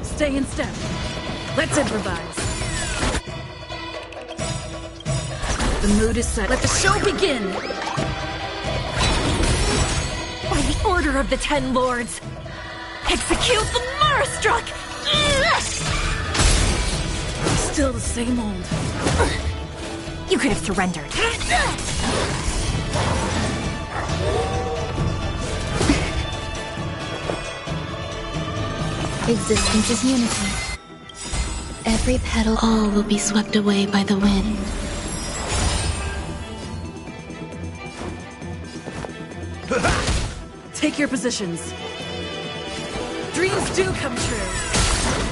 Stay in step. Let's improvise. The mood is set. Let the show begin! By the order of the Ten Lords, execute the Marastruck! Still the same old. You could have surrendered. Existence is unity. Every petal, all will be swept away by the wind. Take your positions. Dreams do come true.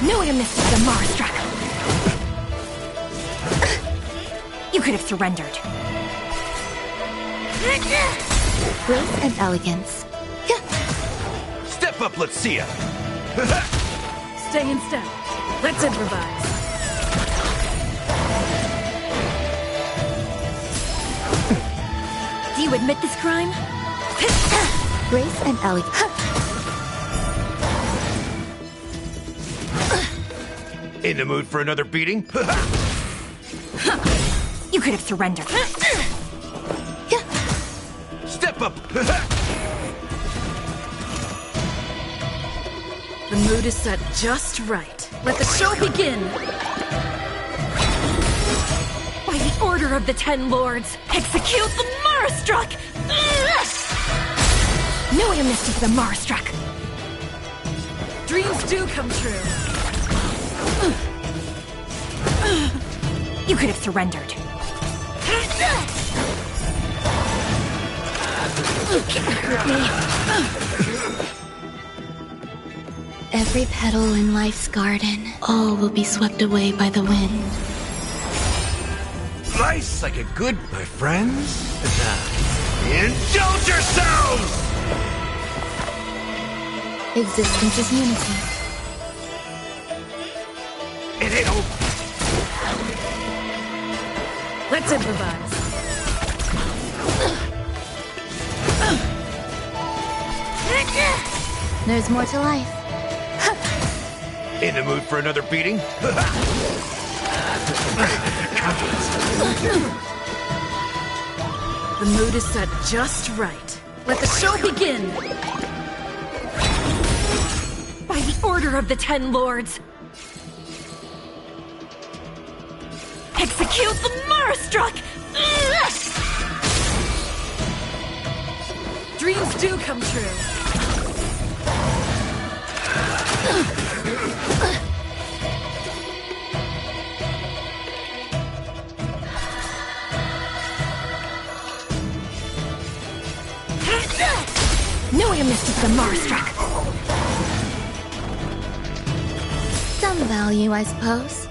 No way to miss the Marastruck. You could have surrendered. Grace and elegance. Step up, let's see ya. Stay in step. Let's improvise. Do you admit this crime? Grace and elegance. In the mood for another beating? You could have surrendered. Step up! The mood is set just right. Let the show begin! By the order of the Ten Lords, execute the Marastruck! No way to miss the Marastruck. Dreams do come true. You could have surrendered. You can't hurt me. Every petal in life's garden, all will be swept away by the wind. Life's like a good, my friends. Indulge yourselves! Existence is unity. It ain't over. Let's improvise. There's more to life. In the mood for another beating? The mood is set just right. Let the show begin! By the order of the Ten Lords, execute the Marastruck! Dreams do come true. William Mystic the Marstruck. Some value, I suppose.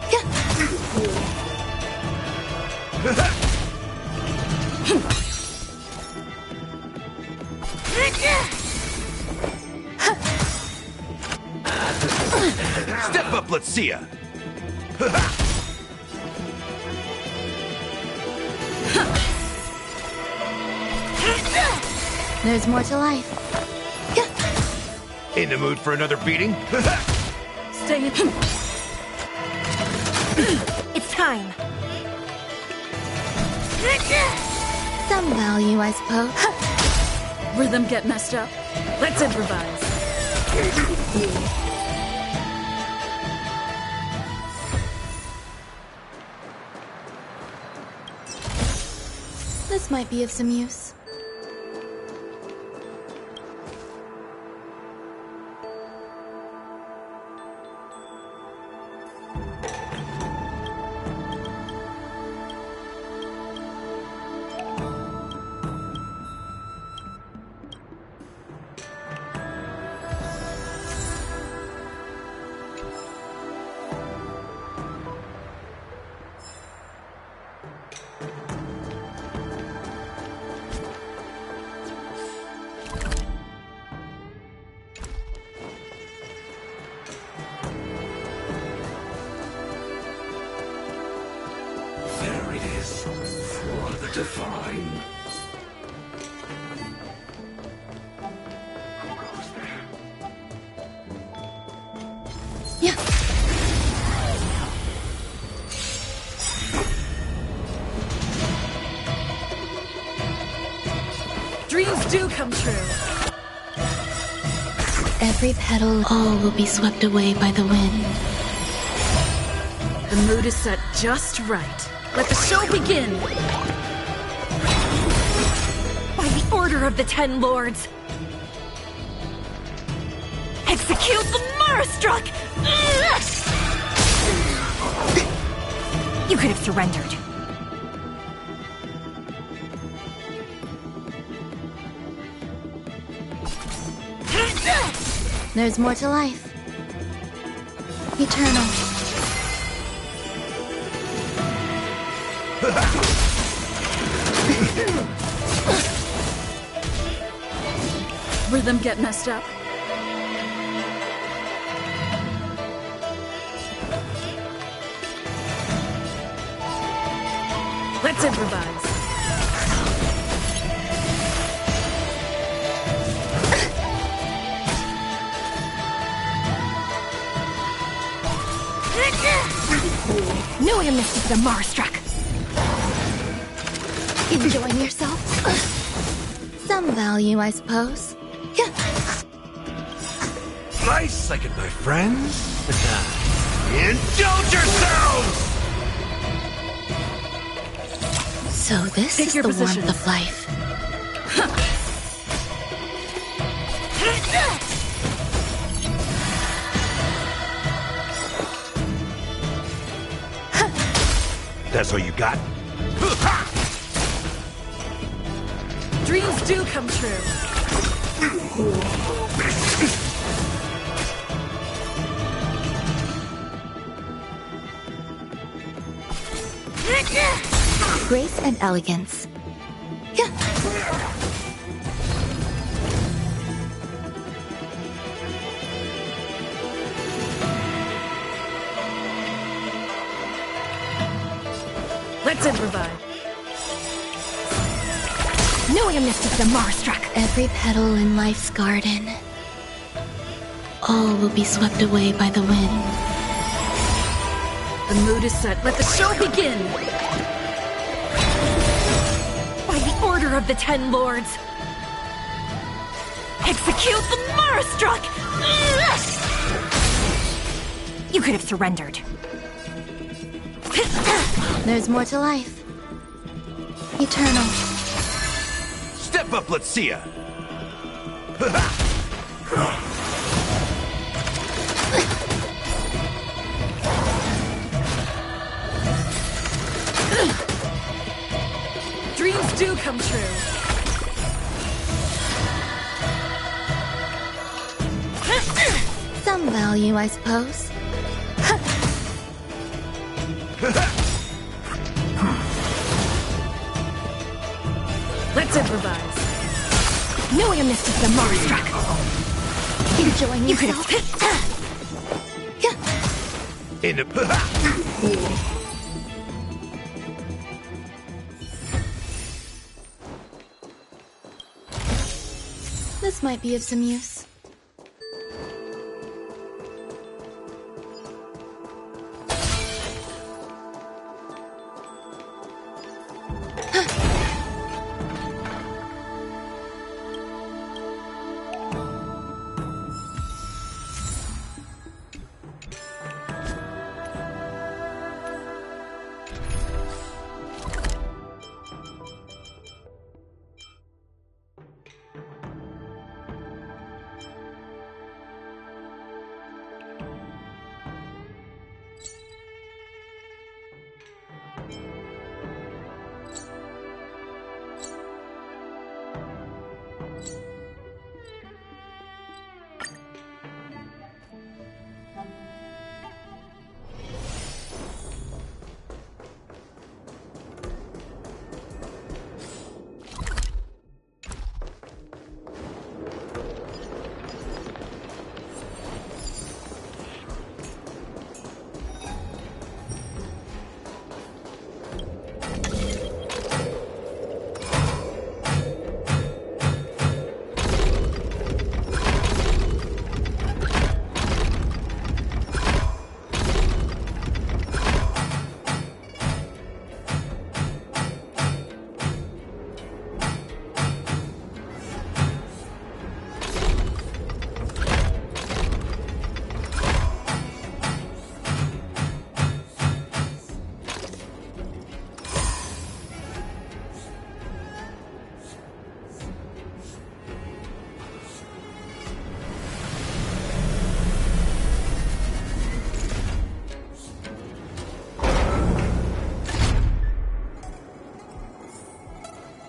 Step up, let's see ya. There's more to life. In the mood for another beating? Stay in. It's time. Some value, I suppose. Rhythm get messed up. Let's improvise. This might be of some use. There it is, for the divine. Yeah. Dreams do come true. Every petal, all will be swept away by the wind. The mood is set just right. Let the show begin! By the order of the Ten Lords! Execute the Marstruck! You could have surrendered. There's more to life. Eternal. Rhythm get messed up. Let's improvise. No one misses the Marstruck. Enjoying yourself? Some value, I suppose. Nice, like it, my friends. Indulge yourselves! So this Take is your the positions. warmth of life. That's all you got? Dreams do come true. Grace and elegance. Let's improvise. No one misses the Marstruck. Every petal in life's garden. All will be swept away by the wind. The mood is set. Let the show begin. By the order of the Ten Lords. Execute the Marstruck! You could have surrendered. There's more to life. Eternal. Step up, let's see ya. Dreams do come true. value, I suppose. Let's improvise. Knowing a mist is the mark struck. Enjoying You could yourself? have. In a This might be of some use.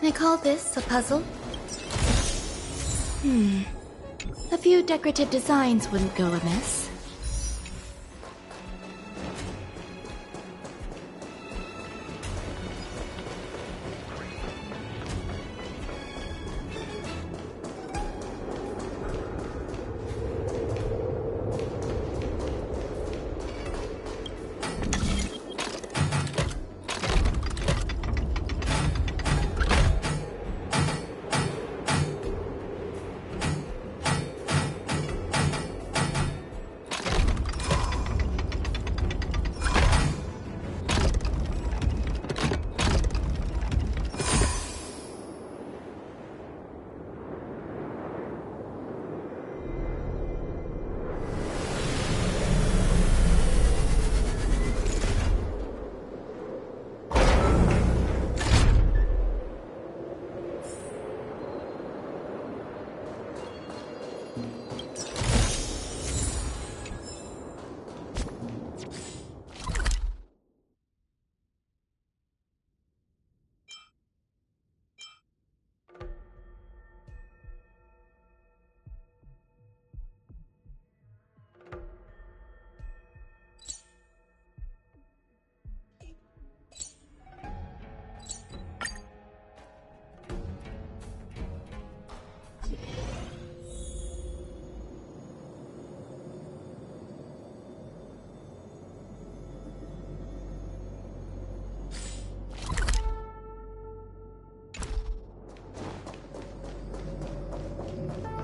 They call this a puzzle? A few decorative designs wouldn't go amiss.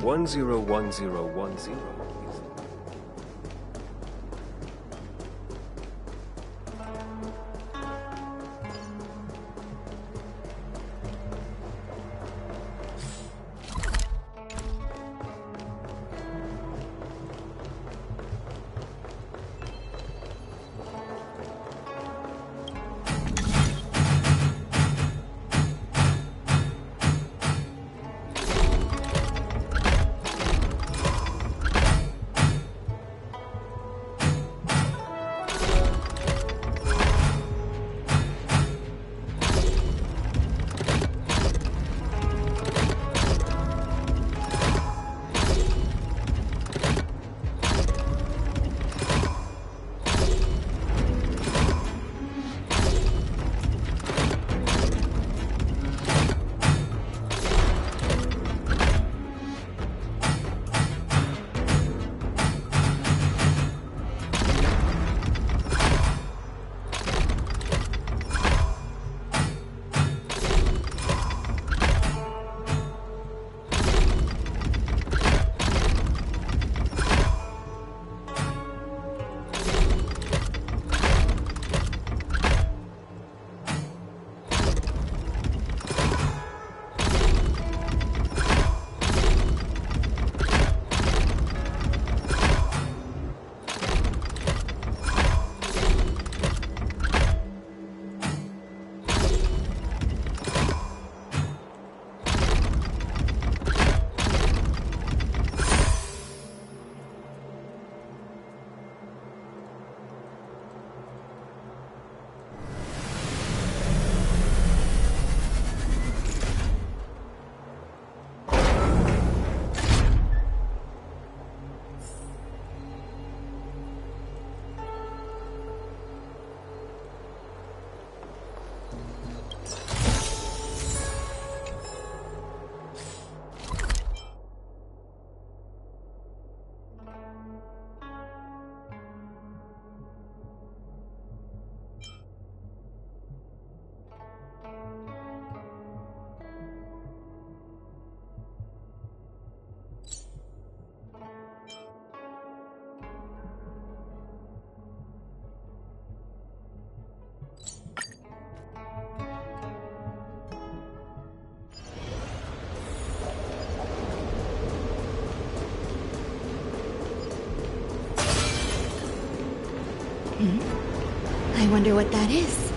One zero 1010. I wonder what that is.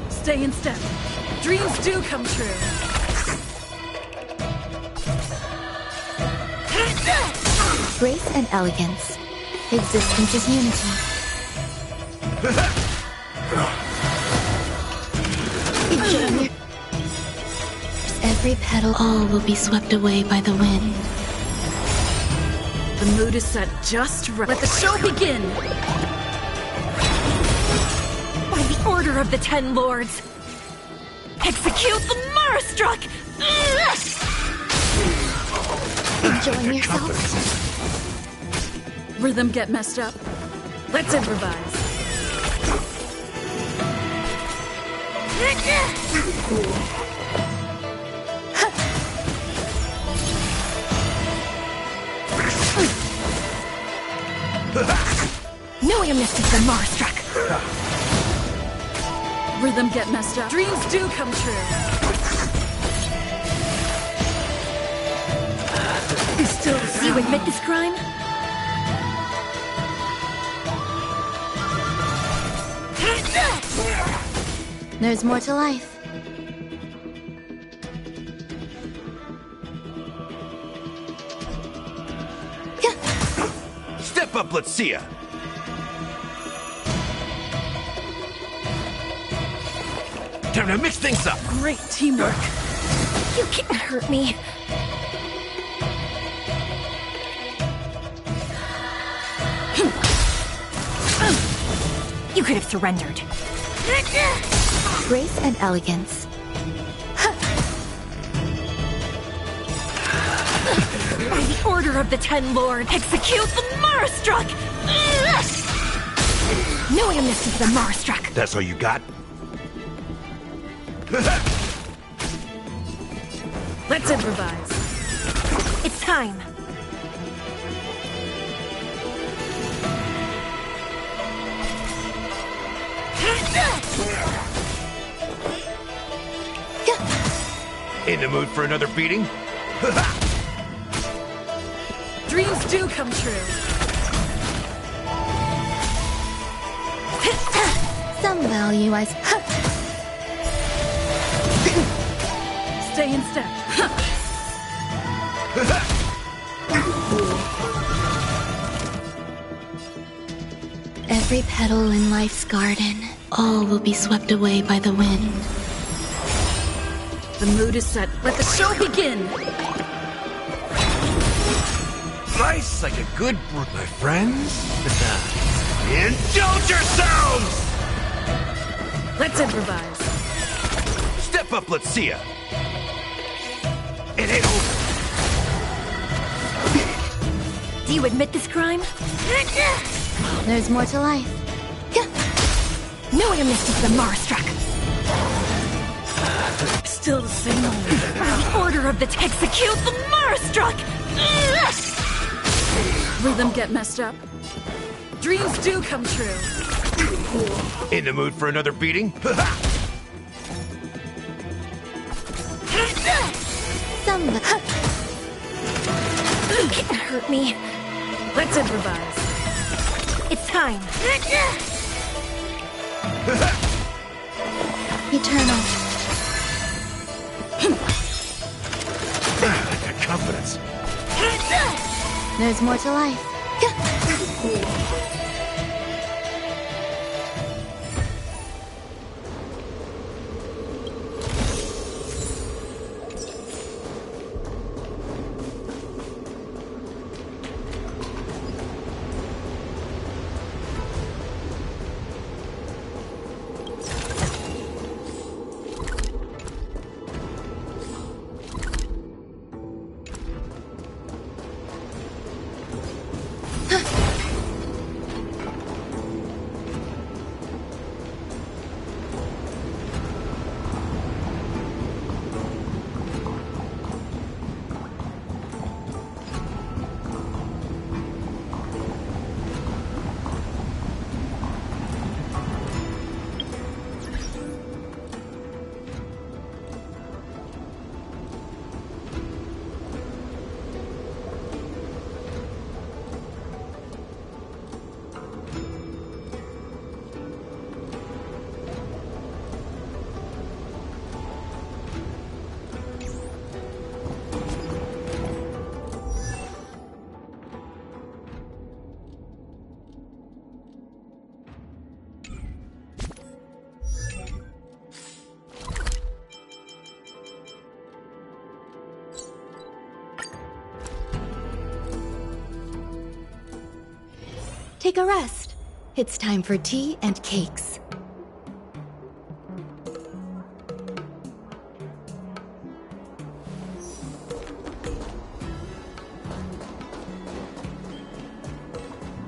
Stay in step. Dreams do come true. Grace and elegance. Existence is unity. Enjoy your... Every petal, all will be swept away by the wind. The mood is set just right. Let the show begin! By the order of the Ten Lords, execute the Marastruck! Enjoying yourself? Rhythm get messed up? Let's improvise. Knowing a mist is the Marastruck. Rhythm get messed up. Dreams do come true. Still, You admit this crime? There's more to life. Step up, let's see ya. Time to mix things up. great teamwork. You can't hurt me. You could have surrendered. Grace and elegance. By the order of the Ten Lords, execute the Marastruck! Knowing a mist is the Marastruck. That's all you got? Let's improvise. It's time. In the mood for another beating? Dreams do come true. Some value I... Stay in step. Every petal in life's garden, all will be swept away by the wind. The mood is set. Let the show begin. Nice, like a good brew, my friends. Indulge yourselves! Let's improvise. Step up, let's see ya. It ain't over. Do you admit this crime? There's more to life. Knowing a mist is the Marastruck. Still the same old. By the order of the... Execute the Marastruck! Rhythm get messed up? Dreams do come true. In the mood for another beating? Some... You can't hurt me. Let's improvise. It's time. Eternal. That confidence. There's more to life. Take a rest. It's time for tea and cakes.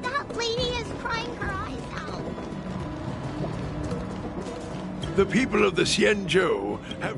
That lady is crying her eyes out. The people of the Xianzhou have...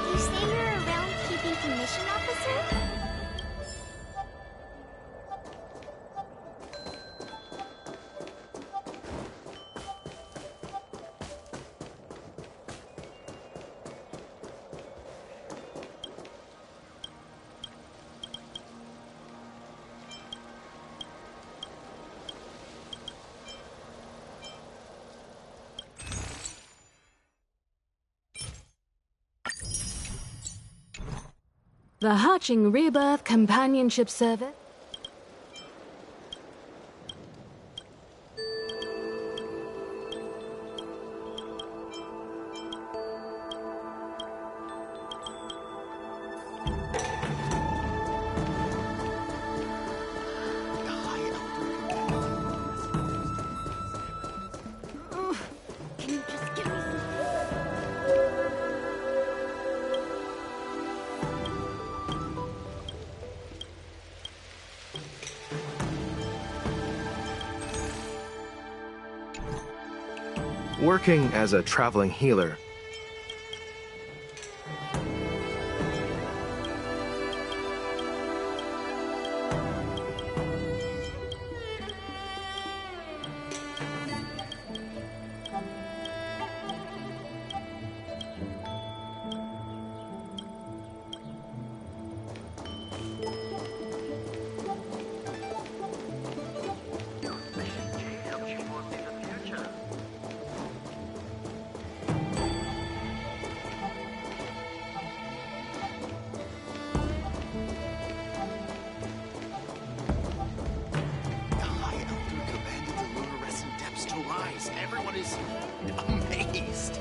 You say you're a round-keeping commission officer? The Hatching Rebirth Companionship Service. Can you just give me some... Working as a traveling healer. Everyone is amazed.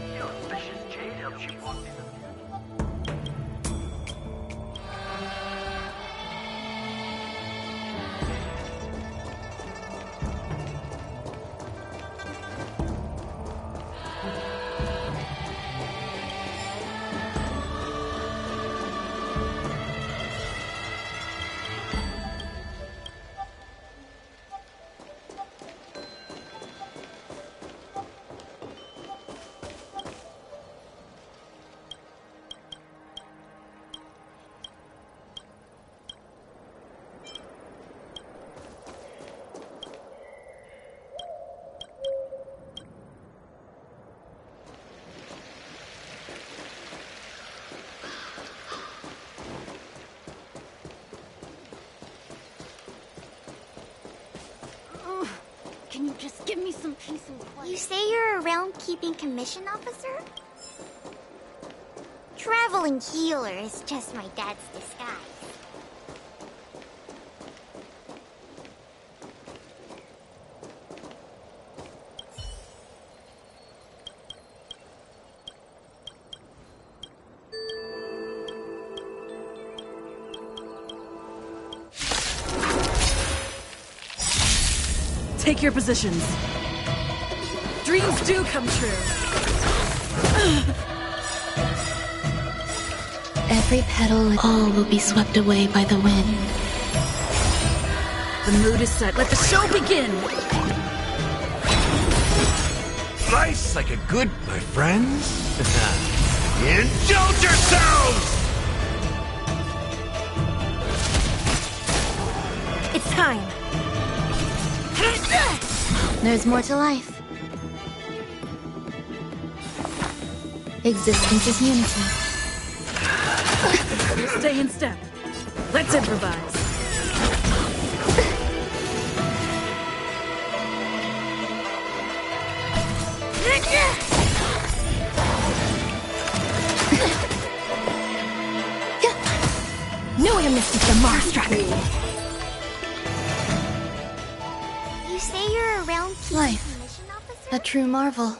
Can you just give me some peace and quiet? You say you're a round-keeping commission officer? Traveling healer is just my dad's disguise. Take your positions. Dreams do come true. Every petal, all will be swept away by the wind. The mood is set. Let the show begin! Nice like a good, my friends. Indulge yourselves! It's time. There's more to life. Existence is unity. Stay in step. Let's improvise. Knew I missed the monster. You say you're a round-keeping Life. commission officer? A true marvel.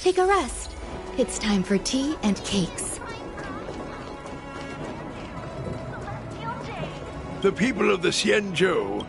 Take a rest. It's time for tea and cakes. The people of the Xianzhou.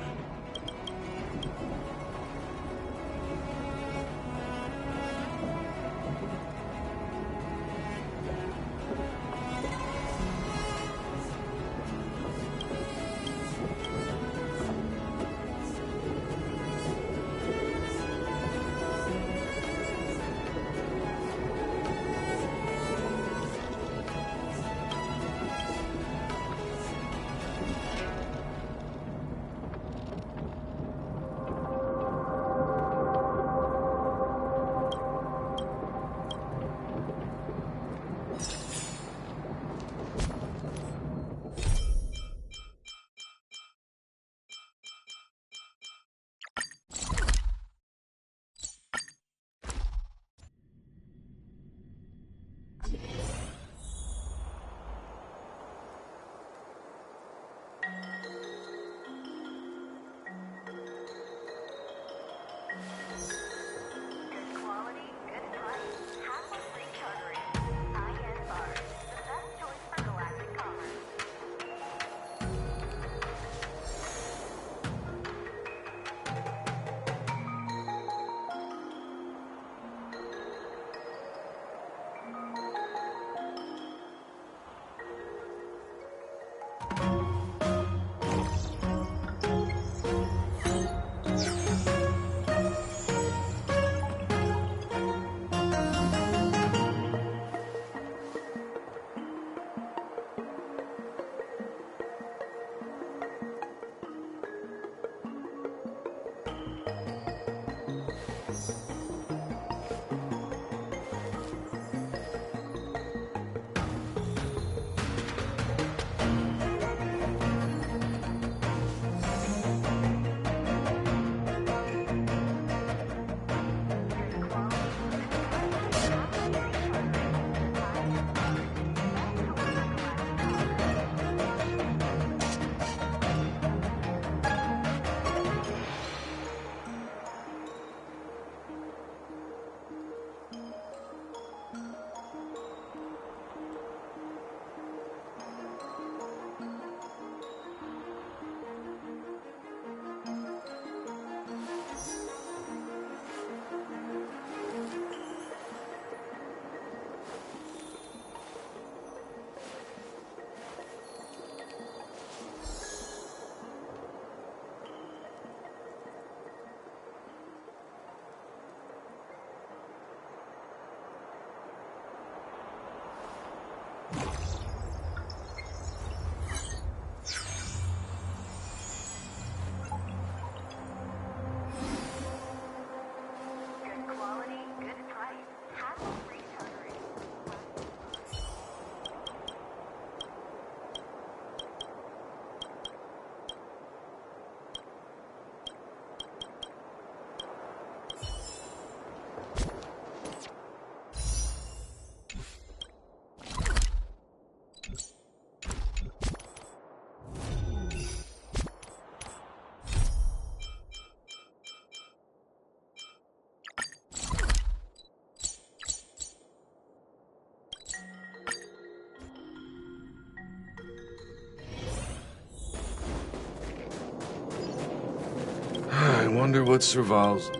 I wonder what survives.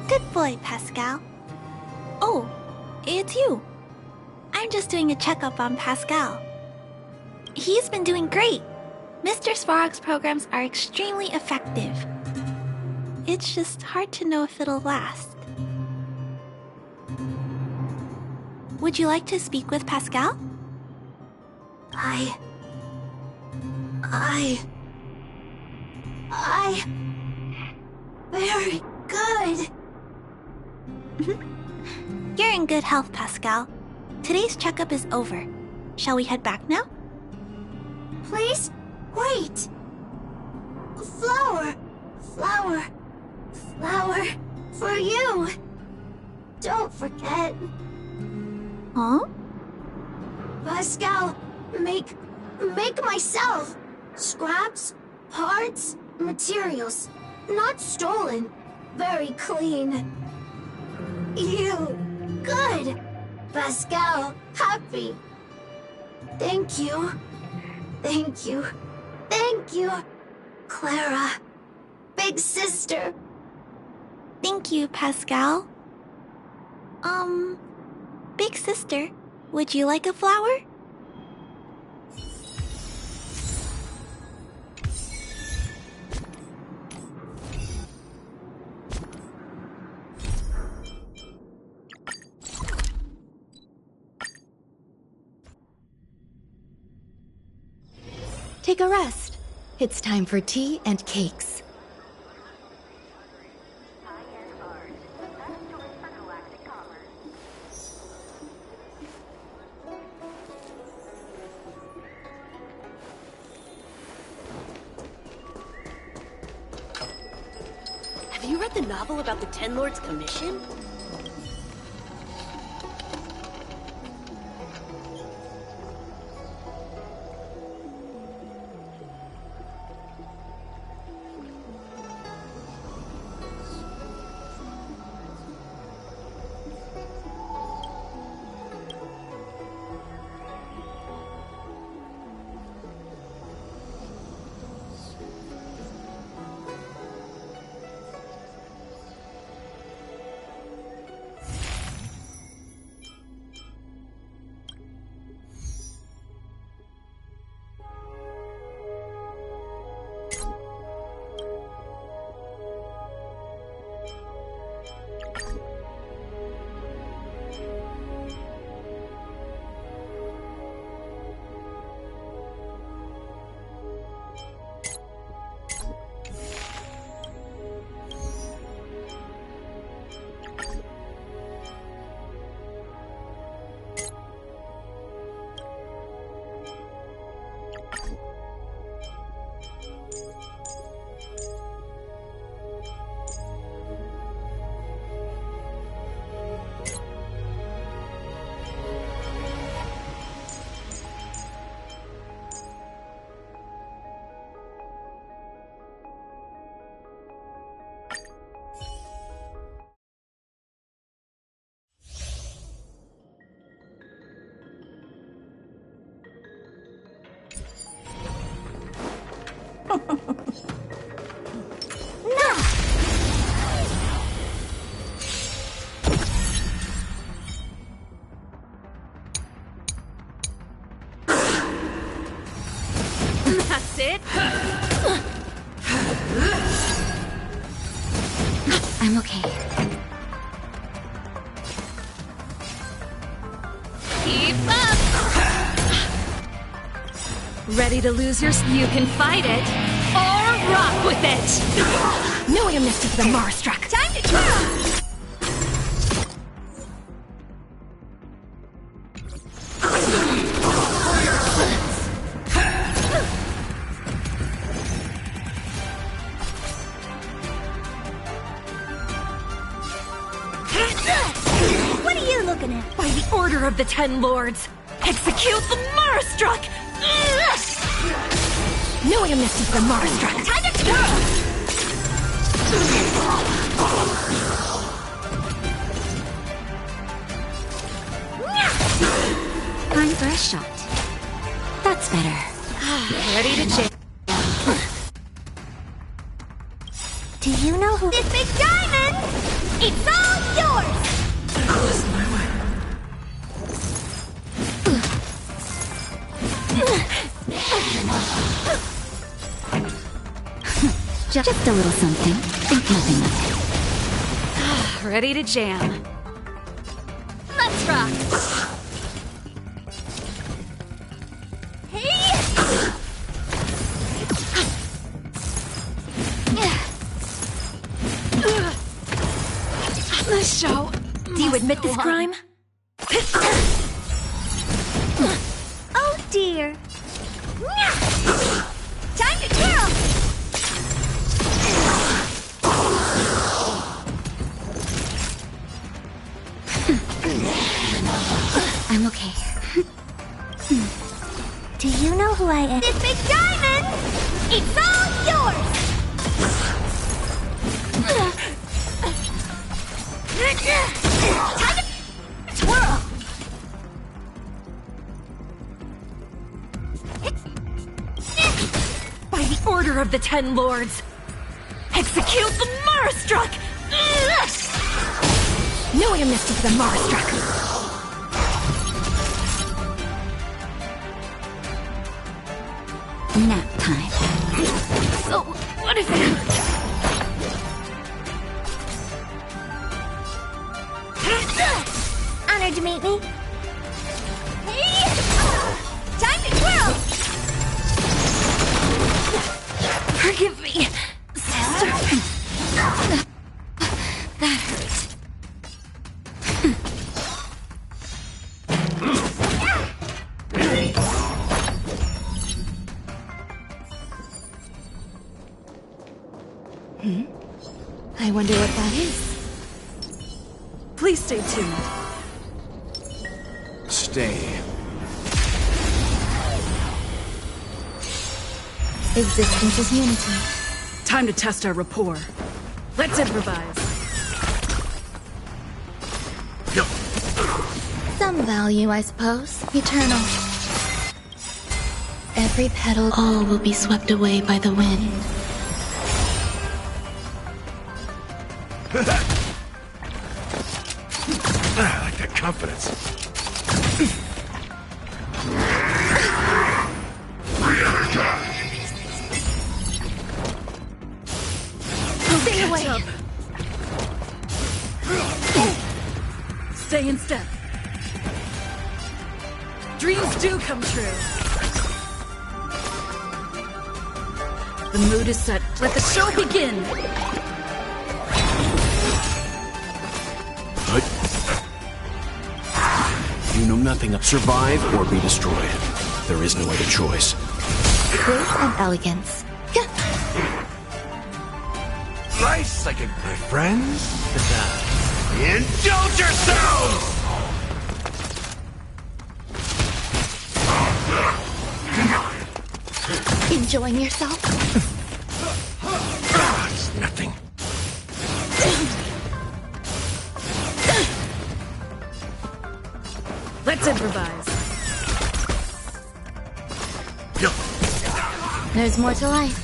Good boy, Pascal. Oh, it's you. I'm just doing a checkup on Pascal. He's been doing great. Mr. Svarog's programs are extremely effective. It's just hard to know if it'll last. Would you like to speak with Pascal? Very good. You're in good health, Pascal. Today's checkup is over. Shall we head back now? Please, wait. Flower for you. Don't forget. Huh? Pascal, make myself. Scraps, parts, materials. Not stolen. Very clean. You. Good. Pascal, happy. Thank you. Thank you. Thank you. Clara. Big sister. Thank you, Pascal. Big sister, would you like a flower? Take a rest. It's time for tea and cakes. Have you read the novel about the Ten Lords' commission? That's it. I'm okay. Keep up! Ready to lose your... You can fight it, or rock with it! No amnesty for the Marstruck! Time to try! it. By the order of the Ten Lords, execute the Marastruck! No amnesty for the Marastruck! Time to twirl! Time for a shot. That's better. Ready to jam. Do you know who this big diamond? It's all yours! Just a little something. Think nothing of Ready to jam. Let's rock! Let's show. Do you admit this crime? Oh dear. Time to twirl! I'm okay. Do you know who I am? This big diamond! It's all yours! Time to twirl! By the order of the Ten Lords, execute the Marastruck! No amnesty for the Marastruck! Nap time. So, what if it hurts? Honored to meet me. Time to twirl! Forgive me, sister. That hurts. I wonder what that is. Please stay tuned. Stay. Existence is unity. Time to test our rapport. Let's improvise. Some value, I suppose. Eternal. Every petal, all will be swept away by the wind. I like that confidence. Stay away. Stay in step. Dreams do come true. The mood is set. Let the show begin. You know nothing of survive or be destroyed. There is no other choice. Grace and elegance. Nice, like my friends. Indulge yourselves! Enjoying yourself? It's nothing. Let's improvise. There's more to life.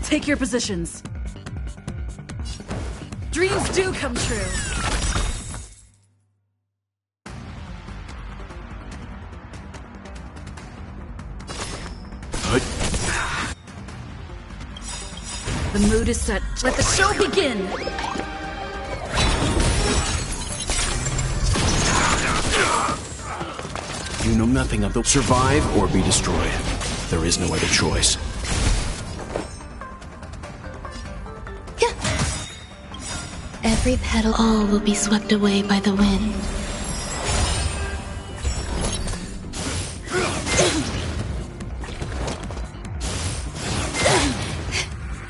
Take your positions. Dreams do come true. The mood is set. Let the show begin. You know nothing of the survive or be destroyed. There is no other choice. Every petal, all will be swept away by the wind.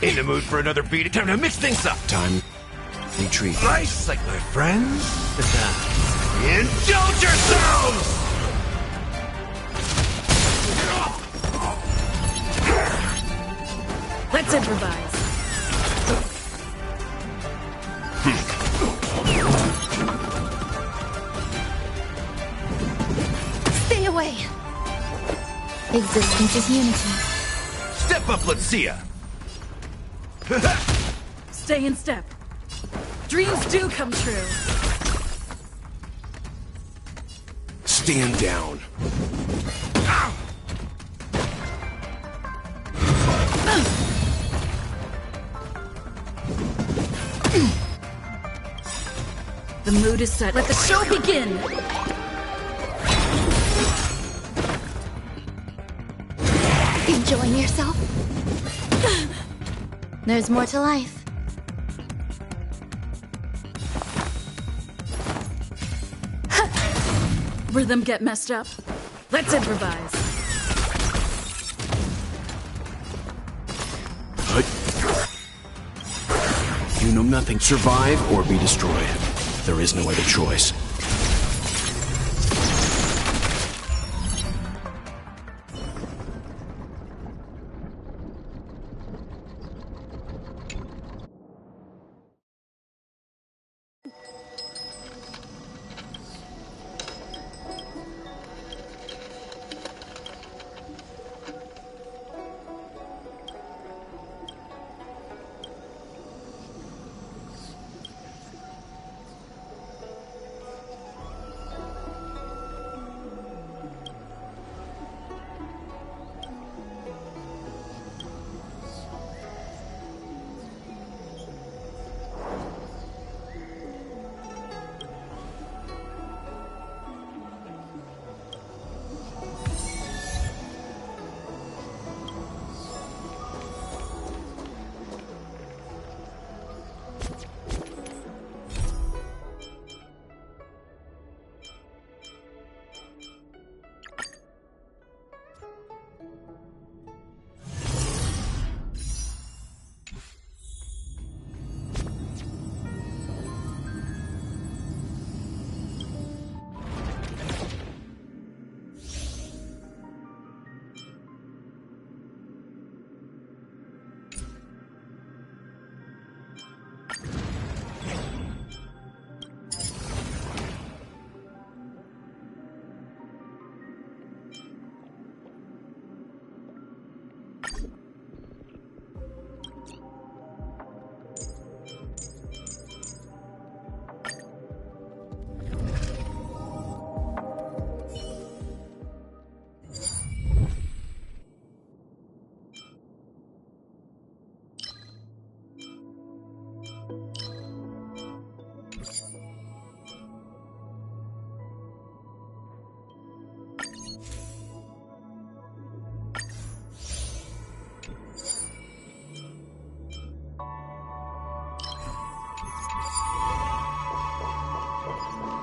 In the mood for another beat? Time to mix things up. Time. Retreat. Nice, like my friends. Indulge yourselves! Let's improvise. Stay away. Existence is unity. Step up, let's see ya. Stay in step. Dreams do come true. Stand down. The mood is set. Let the show begin. Enjoying yourself? There's more to life. Rhythm get messed up. Let's improvise. You know nothing. Survive or be destroyed. There is no other choice.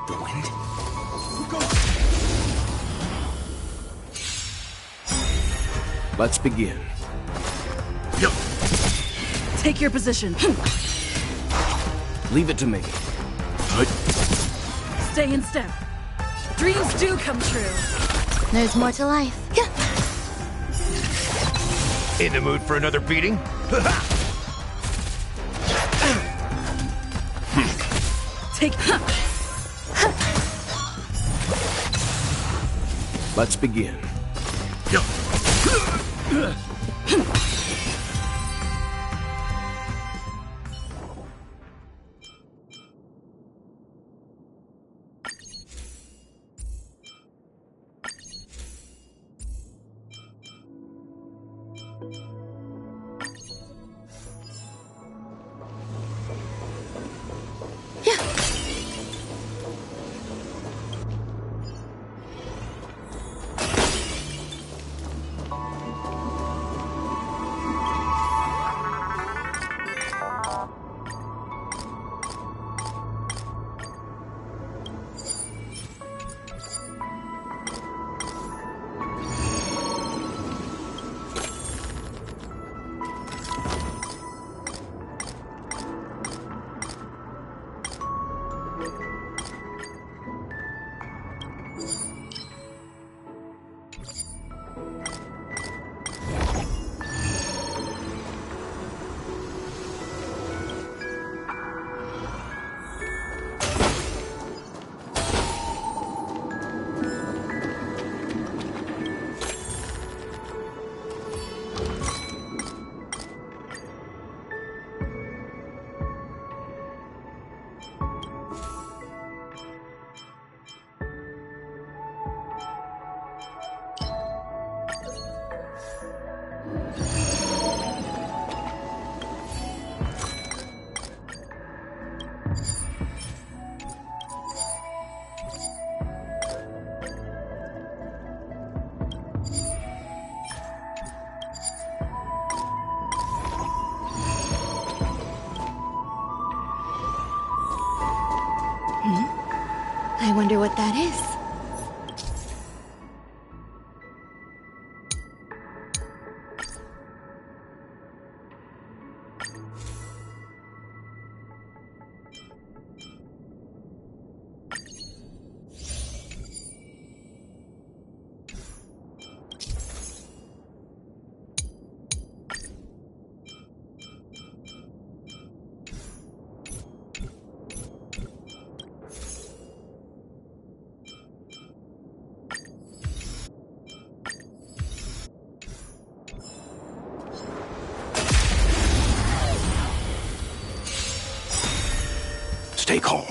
The wind? Let's begin. Take your position. Leave it to me. Stay in step. Dreams do come true. There's more to life. In the mood for another beating? Take. Let's begin. I wonder what that is. Stay calm.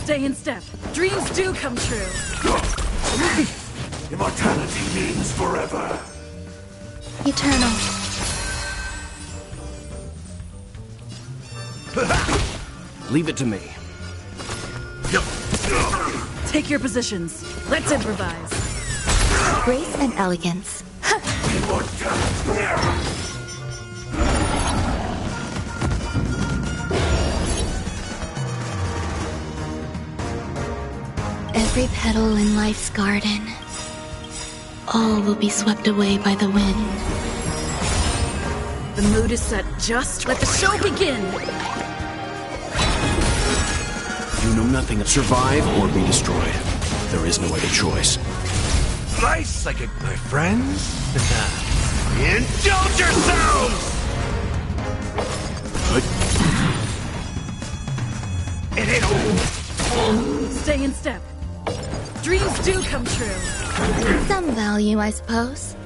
Stay in step. Dreams do come true. Immortality means forever. Eternal. Leave it to me. Take your positions. Let's improvise. Grace and elegance. Every petal in life's garden, all will be swept away by the wind. The mood is set just. Let the show begin. You know nothing of survive or be destroyed. There is no other choice. Nice psychic, my friends. Indulge yourselves! It ain't Stay in step. Dreams do come true. Some value, I suppose.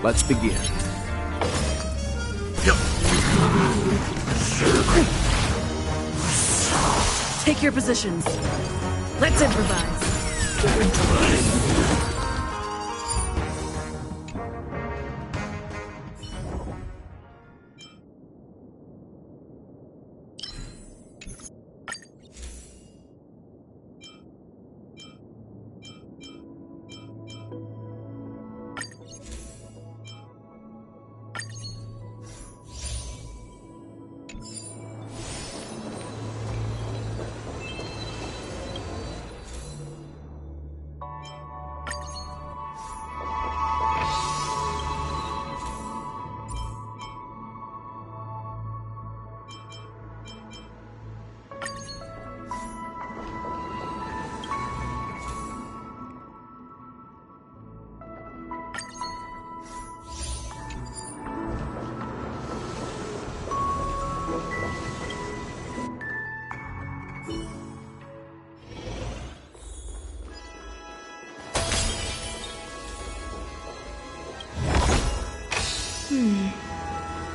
Let's begin. Take your positions. Let's improvise.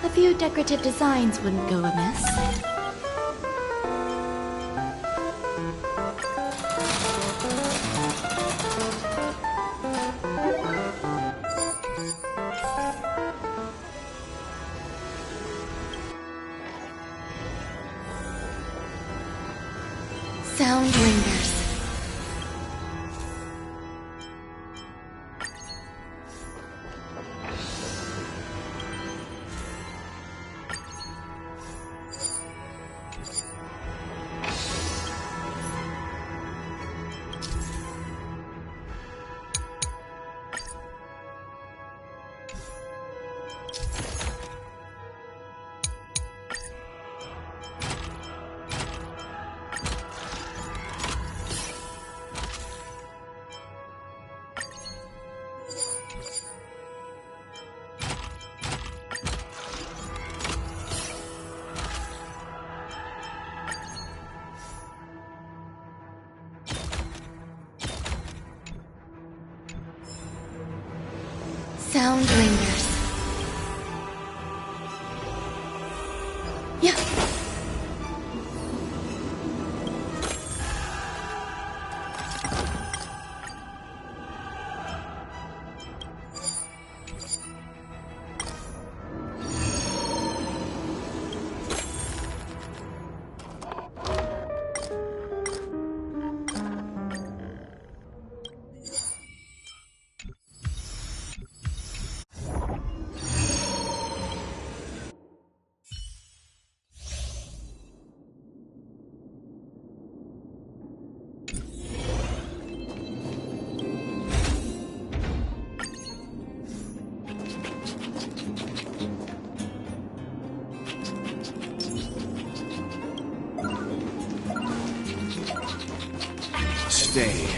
A few decorative designs wouldn't go amiss. Sound lingers. Sound lingers. Yeah. stay.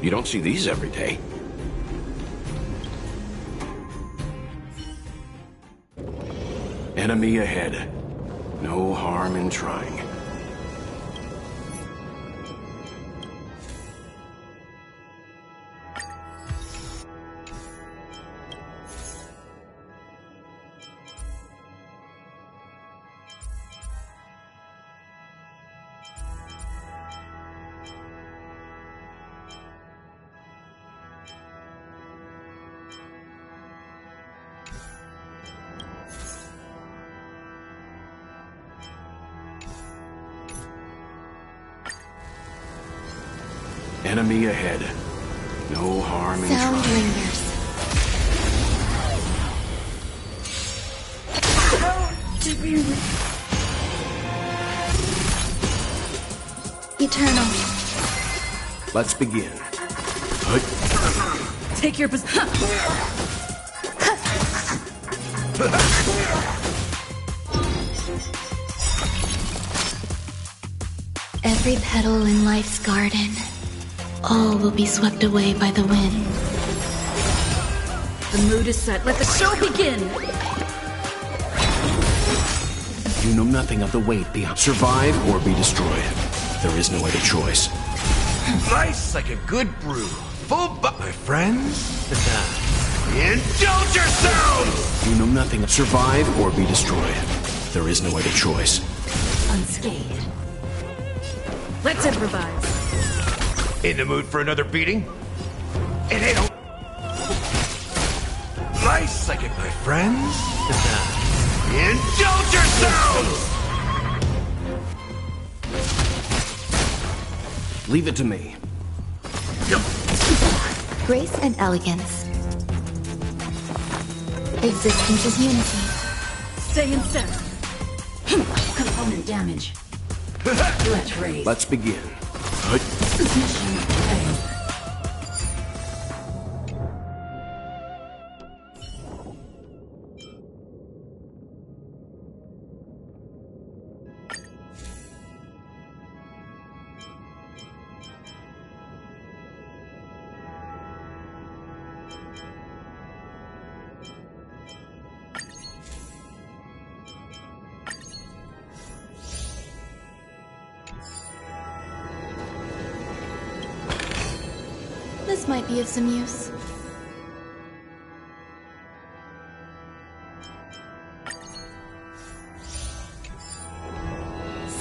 You don't see these every day. Enemy ahead. No harm in trying. Enemy ahead. No harm in Sound trying. lingers. Eternal. Let's begin. Take your position. Every petal in life's garden. All will be swept away by the wind. The mood is set. Let the show begin. You know nothing of the weight beyond. Survive or be destroyed. There is no other choice. Nice like a good brew. Full my friends. Indulge yourselves! You know nothing of survive or be destroyed. There is no other choice. Unscathed. Let's improvise. In the mood for another beating? It ain't a... Nice like it, my friends. Indulge yourselves! Leave it to me. Grace and elegance. Existence is unity. Stay in step. Component damage. Let's raise. Let's begin. Mission failed. This might be of some use.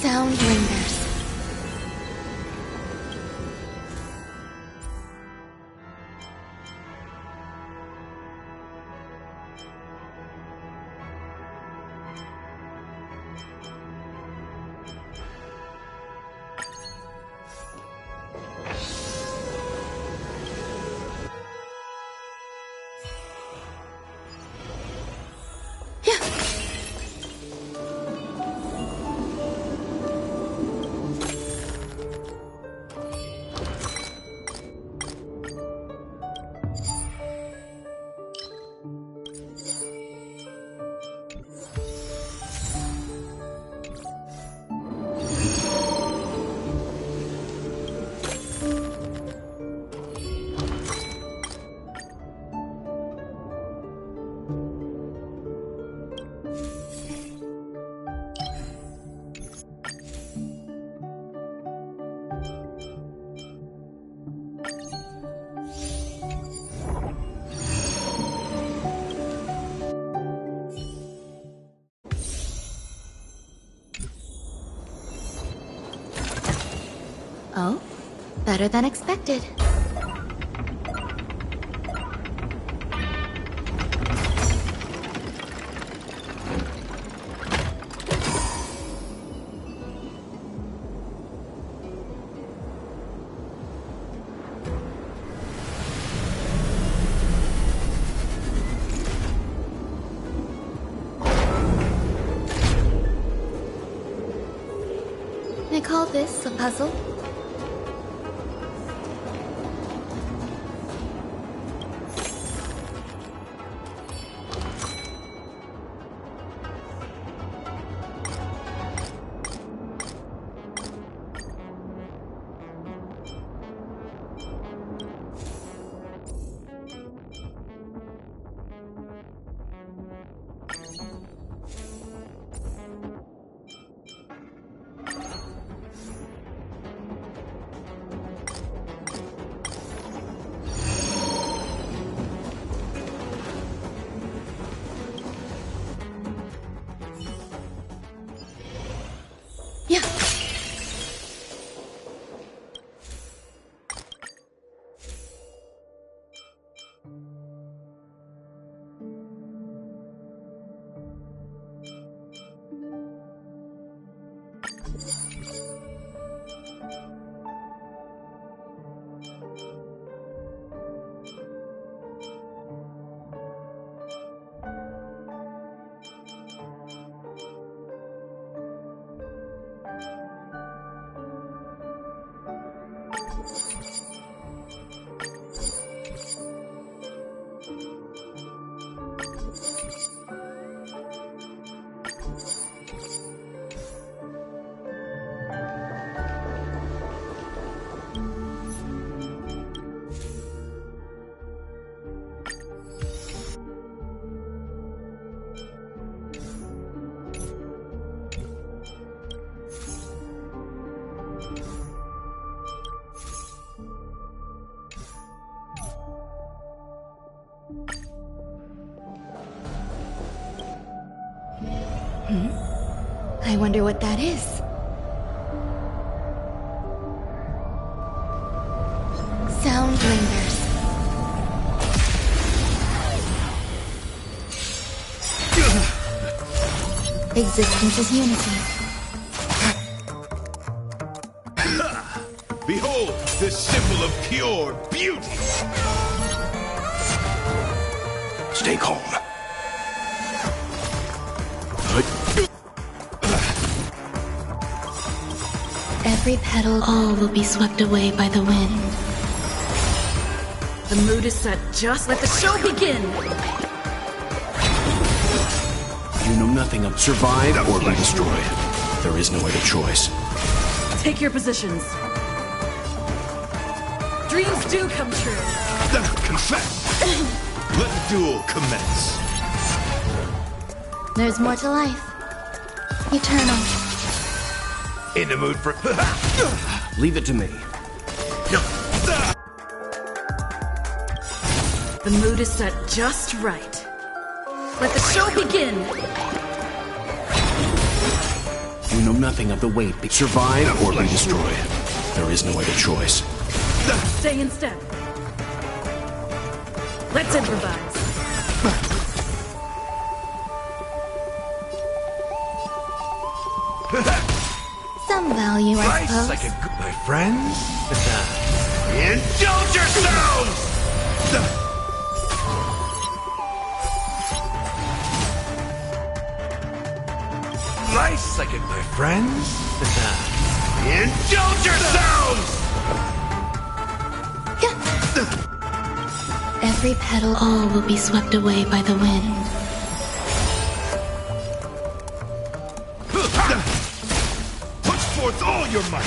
Sound lingers. Oh? Better than expected. I call this a puzzle. Yeah. I wonder what that is. Sound lingers. Existence is unity. Behold, this symbol of pure beauty! Stay calm. Every petal, all will be swept away by the wind. The mood is set. Just let the show begin. You know nothing of survive or be destroyed. There is no other choice. Take your positions. Dreams do come true. Confess! Let the duel commence. There's more to life. Eternal. In the mood for... Leave it to me. The mood is set just right. Let the show begin. You know nothing of the weight. Survive or be destroyed. There is no other choice. Stay in step. Let's improvise. Some value, I Rice suppose. like a good... My friends? Indulge yourselves! Rice like it, my friends? Indulge yourselves! Every petal, all will be swept away by the wind. Put forth all your might!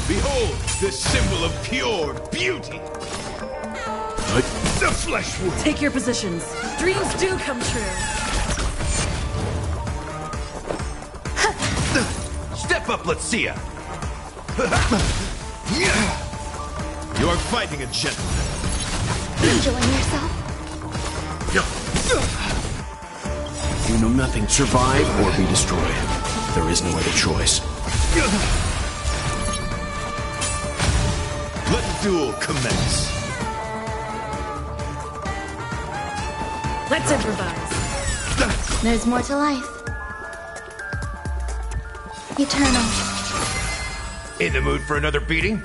Behold, this symbol of pure beauty! The flesh wound! Take your positions. Dreams do come true. Step up, let's see ya! You are fighting a gentleman. Enjoying yourself? You know nothing. Survive or be destroyed. There is no other choice. duel commence. Let's improvise. There's more to life. Eternal. In the mood for another beating?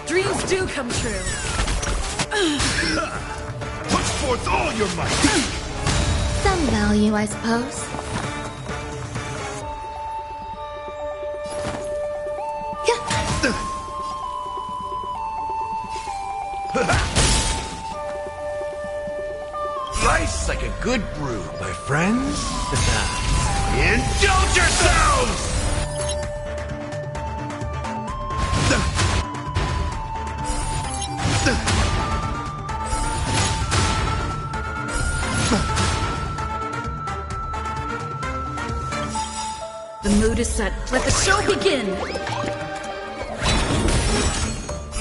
Dreams do come true. Put forth all your might! Some value, I suppose. Life's like a good brew, my friends. Indulge yourselves! The mood is set. Let the show begin.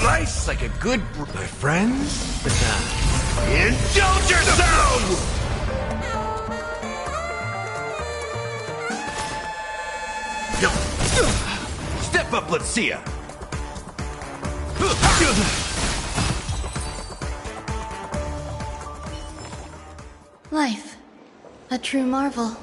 Life's like a good brew, my friends. Indulge yourselves! Step up, let's see ya. Life. A true marvel.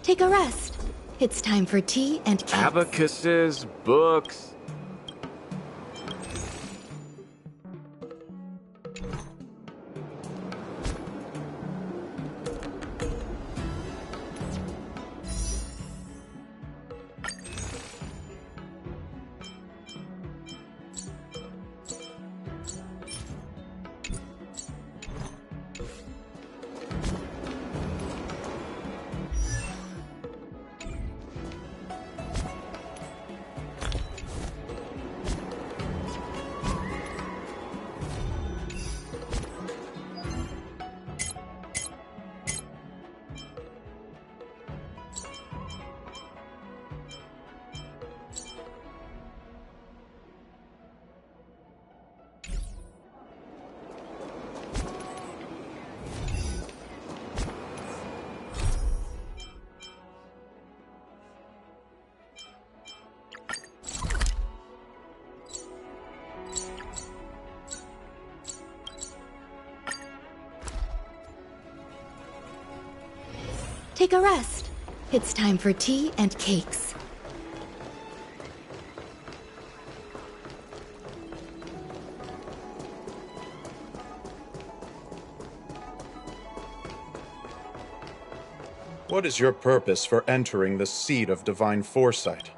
Take a rest. It's time for tea and cakes. Abacuses, books. Take a rest. It's time for tea and cakes. What is your purpose for entering the seat of divine foresight?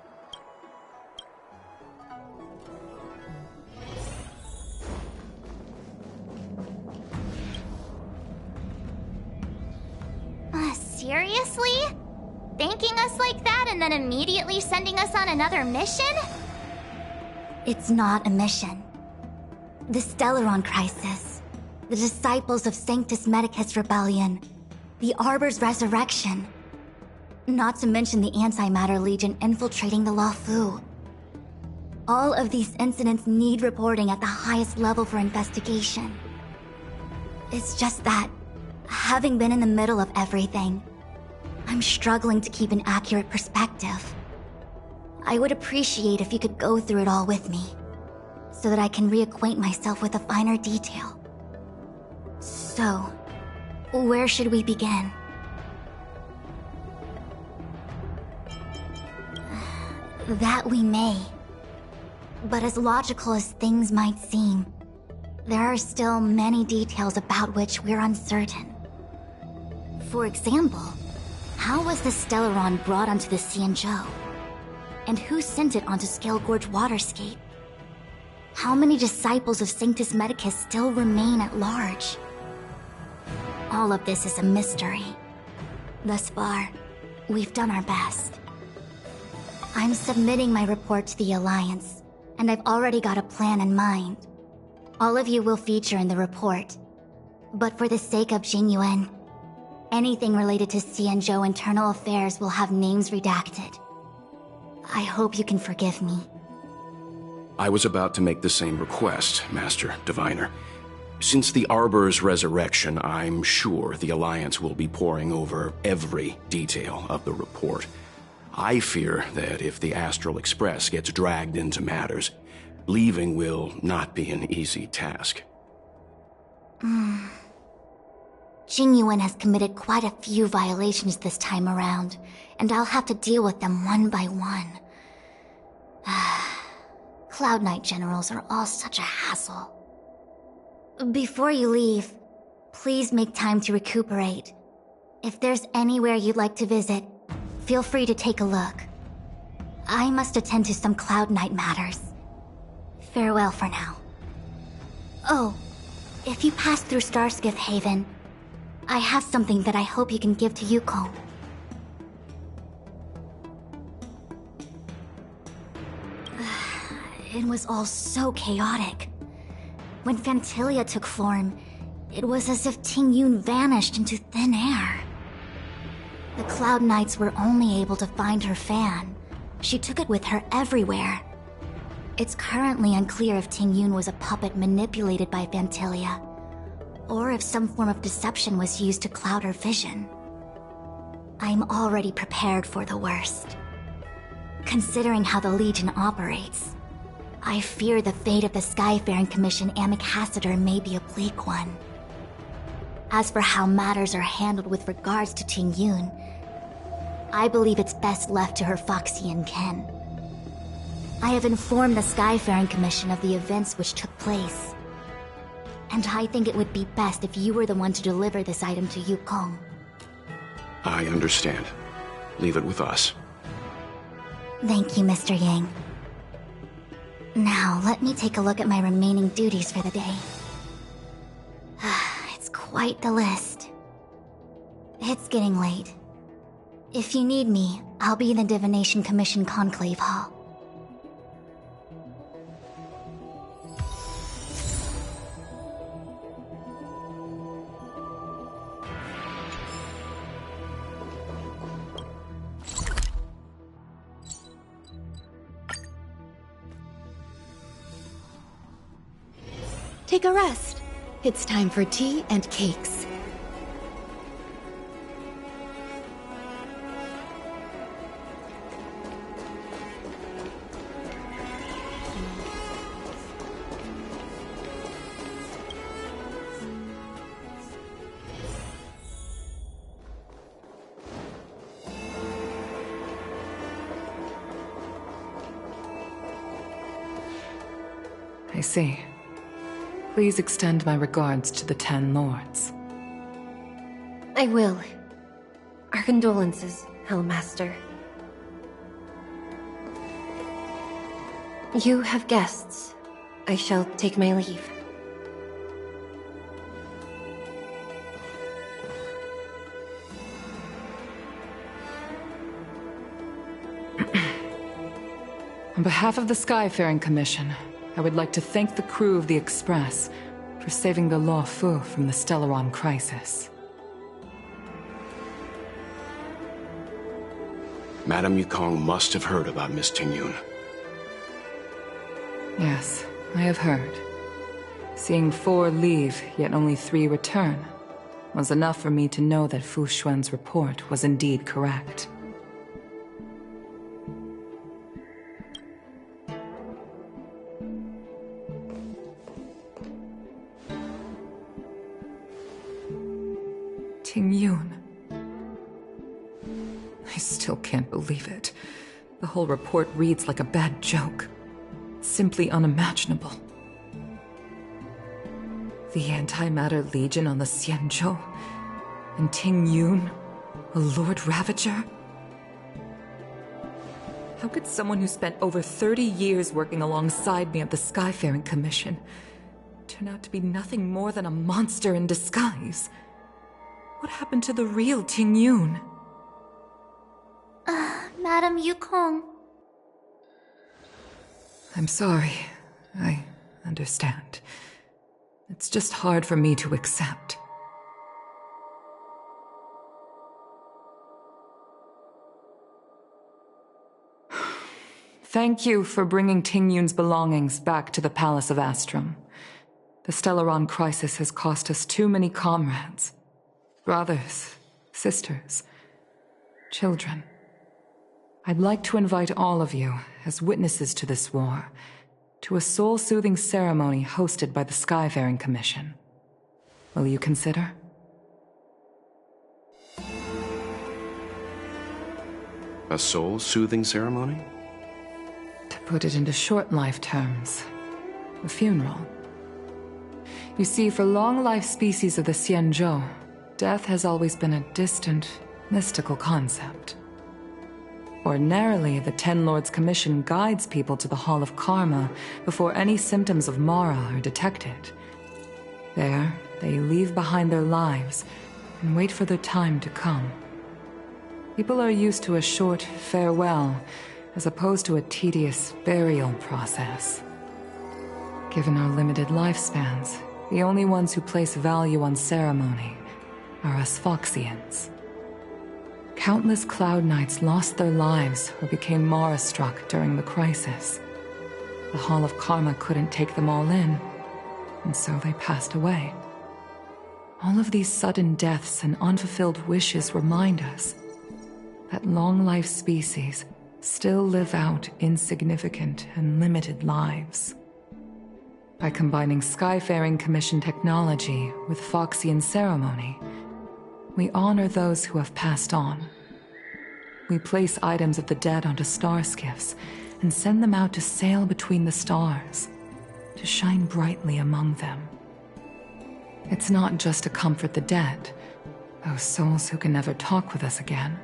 Seriously? Thanking us like that and then immediately sending us on another mission? It's not a mission. The Stellaron Crisis, the Disciples of Sanctus Medicus Rebellion, the Arbor's Resurrection, not to mention the Antimatter Legion infiltrating the Luofu. All of these incidents need reporting at the highest level for investigation. It's just that, having been in the middle of everything, I'm struggling to keep an accurate perspective. I would appreciate if you could go through it all with me, so that I can reacquaint myself with a finer detail. So, where should we begin? That we may. But as logical as things might seem, there are still many details about which we're uncertain. For example, how was the Stellaron brought onto the Xianzhou? And who sent it onto Scale Gorge Waterscape? How many disciples of Sanctus Medicus still remain at large? All of this is a mystery. Thus far, we've done our best. I'm submitting my report to the Alliance, and I've already got a plan in mind. All of you will feature in the report. But for the sake of Jingyuan, anything related to Xianzhou internal affairs will have names redacted. I hope you can forgive me. I was about to make the same request, Master Diviner. Since the Arbor's resurrection, I'm sure the Alliance will be poring over every detail of the report. I fear that if the Astral Express gets dragged into matters, leaving will not be an easy task. Jingyuan has committed quite a few violations this time around, and I'll have to deal with them one by one. Cloud Knight generals are all such a hassle. Before you leave, please make time to recuperate. If there's anywhere you'd like to visit, feel free to take a look. I must attend to some Cloud Knight matters. Farewell for now. Oh, if you pass through Starskiff Haven, I have something that I hope you can give to Yukong. It was all so chaotic. When Phantilia took form, it was as if Ting Yun vanished into thin air. The Cloud Knights were only able to find her fan. She took it with her everywhere. It's currently unclear if Ting Yun was a puppet manipulated by Phantilia, or if some form of deception was used to cloud her vision. I'm already prepared for the worst. Considering how the Legion operates, I fear the fate of the Skyfaring Commission Ambassador may be a bleak one. As for how matters are handled with regards to Ting Yun, I believe it's best left to her Foxian ken. I have informed the Skyfaring Commission of the events which took place, and I think it would be best if you were the one to deliver this item to Yukong. I understand. Leave it with us. Thank you, Mr. Yang. Now, let me take a look at my remaining duties for the day. It's quite the list. It's getting late. If you need me, I'll be in the Divination Commission Conclave Hall. Take a rest. It's time for tea and cakes. I see. Please extend my regards to the 10 lords. I will. Our condolences, Hellmaster. You have guests. I shall take my leave. On behalf of the Skyfaring Commission, I would like to thank the crew of the Express for saving the Law Fu from the Stellaron crisis. Madame Yukong must have heard about Miss Tingyun. Yes, I have heard. Seeing 4 leave, yet only 3 return, was enough for me to know that Fu Xuan's report was indeed correct. Tingyun. I still can't believe it. The whole report reads like a bad joke. Simply unimaginable. The Antimatter Legion on the Xianzhou, and Tingyun, a Lord Ravager? How could someone who spent over 30 years working alongside me at the Skyfaring Commission turn out to be nothing more than a monster in disguise? What happened to the real Tingyun? Madame Yukong. I'm sorry. I understand. It's just hard for me to accept. Thank you for bringing Tingyun's belongings back to the Palace of Astrum. The Stellaron crisis has cost us too many comrades. Brothers, sisters, children. I'd like to invite all of you, as witnesses to this war, to a soul-soothing ceremony hosted by the Skyfaring Commission. Will you consider? A soul-soothing ceremony? To put it into short life terms, a funeral. You see, for long-life species of the Xianzhou, death has always been a distant, mystical concept. Ordinarily, the Ten Lords Commission guides people to the Hall of Karma before any symptoms of Mara are detected. There, they leave behind their lives and wait for their time to come. People are used to a short farewell as opposed to a tedious burial process. Given our limited lifespans, the only ones who place value on ceremony are us Foxians. Countless Cloud Knights lost their lives or became Mara-struck during the crisis. The Hall of Karma couldn't take them all in, and so they passed away. All of these sudden deaths and unfulfilled wishes remind us that long-life species still live out insignificant and limited lives. By combining Skyfaring Commission technology with Foxian ceremony, we honor those who have passed on. We place items of the dead onto star skiffs and send them out to sail between the stars, to shine brightly among them. It's not just to comfort the dead, those souls who can never talk with us again,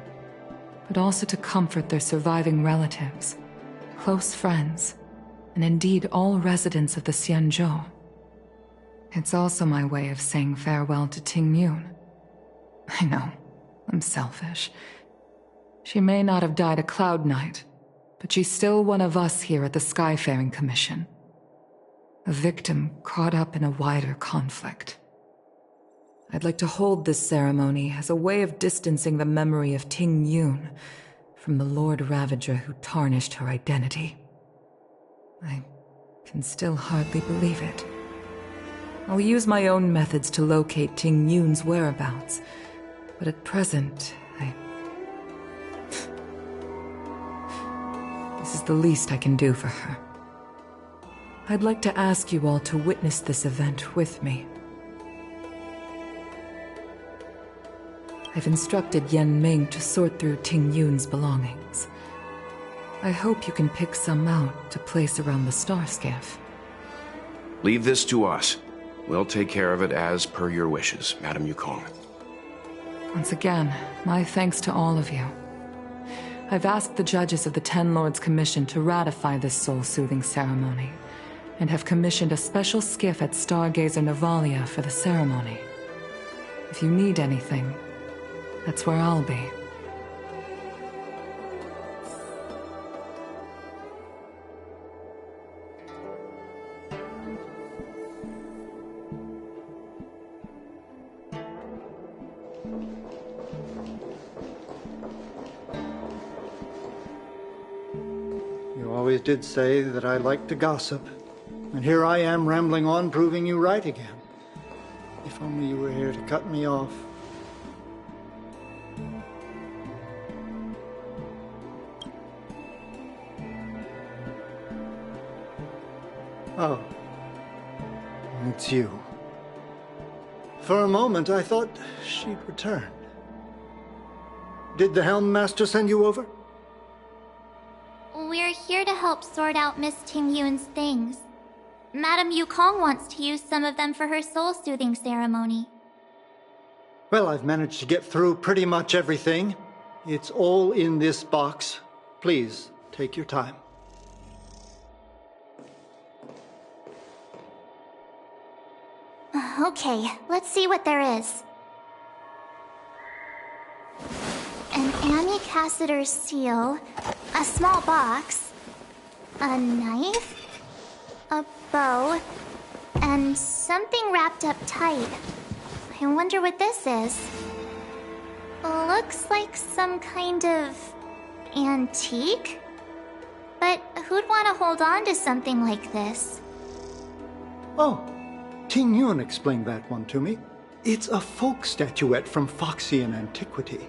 but also to comfort their surviving relatives, close friends, and indeed all residents of the Xianzhou. It's also my way of saying farewell to Tingyun. I know, I'm selfish. She may not have died a Cloud Knight, but she's still one of us here at the Skyfaring Commission. A victim caught up in a wider conflict. I'd like to hold this ceremony as a way of distancing the memory of Tingyun from the Lord Ravager who tarnished her identity. I can still hardly believe it. I'll use my own methods to locate Tingyun's whereabouts, but at present, This is the least I can do for her. I'd like to ask you all to witness this event with me. I've instructed Yen Ming to sort through Tingyun's belongings. I hope you can pick some out to place around the star skiff. Leave this to us. We'll take care of it as per your wishes, Madame Yukong. Once again, my thanks to all of you. I've asked the judges of the Ten Lords Commission to ratify this soul-soothing ceremony, and have commissioned a special skiff at Stargazer Navalia for the ceremony. If you need anything, that's where I'll be. You always did say that I like to gossip. And here I am rambling on, proving you right again. If only you were here to cut me off. Oh. It's you. For a moment, I thought she'd returned. Did the Helm Master send you over? We're here to help sort out Miss Tingyun's things. Madame Yukong wants to use some of them for her soul-soothing ceremony. Well, I've managed to get through pretty much everything. It's all in this box. Please, take your time. Okay, let's see what there is. An Amicassator seal, a small box, a knife, a bow, and something wrapped up tight. I wonder what this is. Looks like some kind of antique? But who'd want to hold on to something like this? Oh, Ting Yun explained that one to me. It's a folk statuette from Foxian antiquity.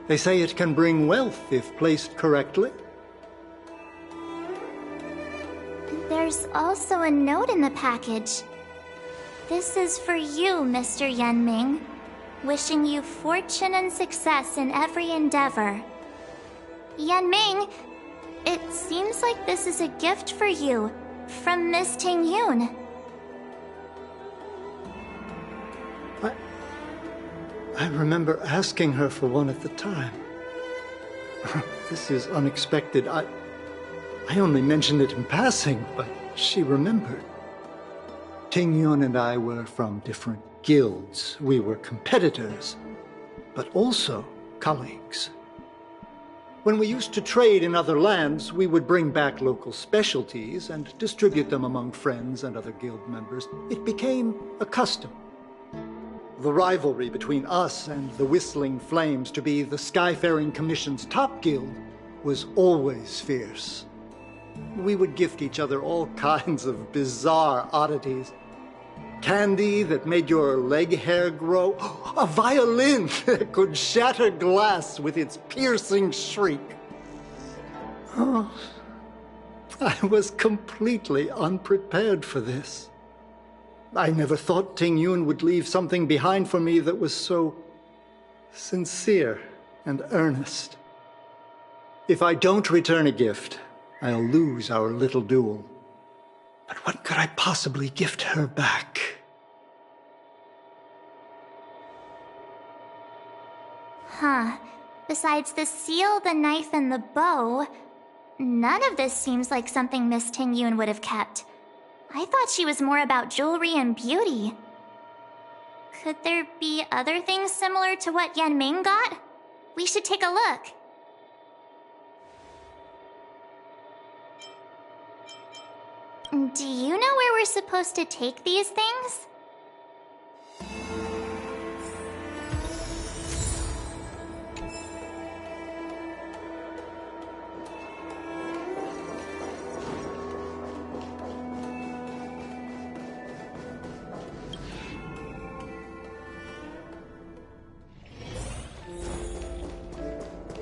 They say it can bring wealth if placed correctly. There's also a note in the package. This is for you, Mr. Yanming. Wishing you fortune and success in every endeavor. Yanming, it seems like this is a gift for you from Miss Ting Yun. I remember asking her for one at the time. This is unexpected. I only mentioned it in passing, but she remembered. Ting Yun and I were from different guilds. We were competitors, but also colleagues. When we used to trade in other lands, we would bring back local specialties and distribute them among friends and other guild members. It became a custom. The rivalry between us and the Whistling Flames to be the Skyfaring Commission's top guild was always fierce. We would gift each other all kinds of bizarre oddities. Candy that made your leg hair grow. A violin that could shatter glass with its piercing shriek. Oh, I was completely unprepared for this. I never thought Ting Yun would leave something behind for me that was so sincere and earnest. If I don't return a gift, I'll lose our little duel. But what could I possibly gift her back? Huh. Besides the seal, the knife, and the bow, none of this seems like something Miss Ting Yun would have kept. I thought she was more about jewelry and beauty. Could there be other things similar to what Yanming got? We should take a look. Do you know where we're supposed to take these things?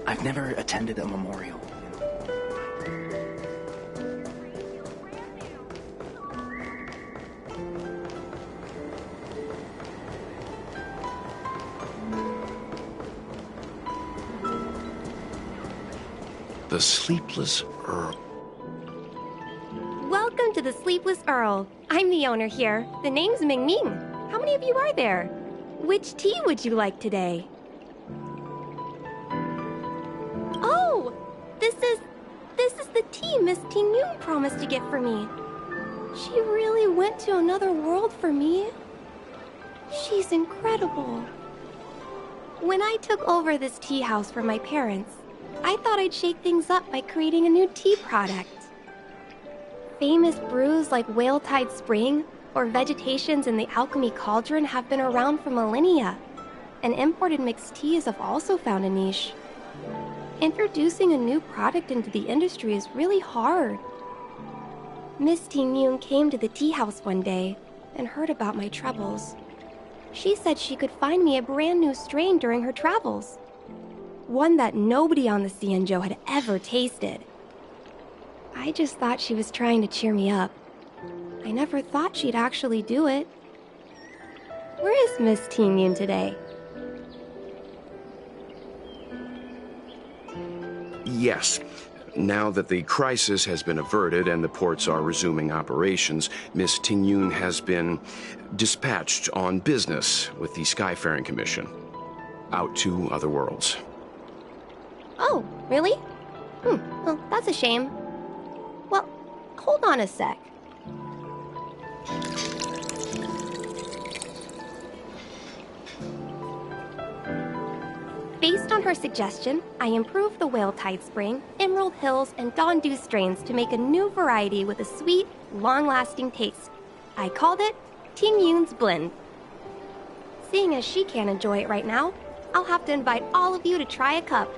I've never attended a memorial. The Sleepless Earl. Welcome to the Sleepless Earl. I'm the owner here. The name's Ming Ming. How many of you are there? Which tea would you like today? Oh! This is the tea Miss Ting Yun promised to get for me. She really went to another world for me. She's incredible. When I took over this tea house from my parents, I thought I'd shake things up by creating a new tea product. Famous brews like Whale Tide Spring or Vegetations in the Alchemy Cauldron have been around for millennia, and imported mixed teas have also found a niche. Introducing a new product into the industry is really hard. Miss Ting Yun came to the tea house one day and heard about my troubles. She said she could find me a brand new strain during her travels. One that nobody on the Cianzhou had ever tasted. I just thought she was trying to cheer me up. I never thought she'd actually do it. Where is Miss Ting Yun today? Yes. Now that the crisis has been averted and the ports are resuming operations, Miss Ting Yun has been dispatched on business with the Skyfaring Commission. Out to other worlds. Oh, really? Well, that's a shame. Well, hold on a sec. Based on her suggestion, I improved the Whale Tide Spring, Emerald Hills, and Dawn Dew strains to make a new variety with a sweet, long-lasting taste. I called it Ting Yun's Blend. Seeing as she can't enjoy it right now, I'll have to invite all of you to try a cup.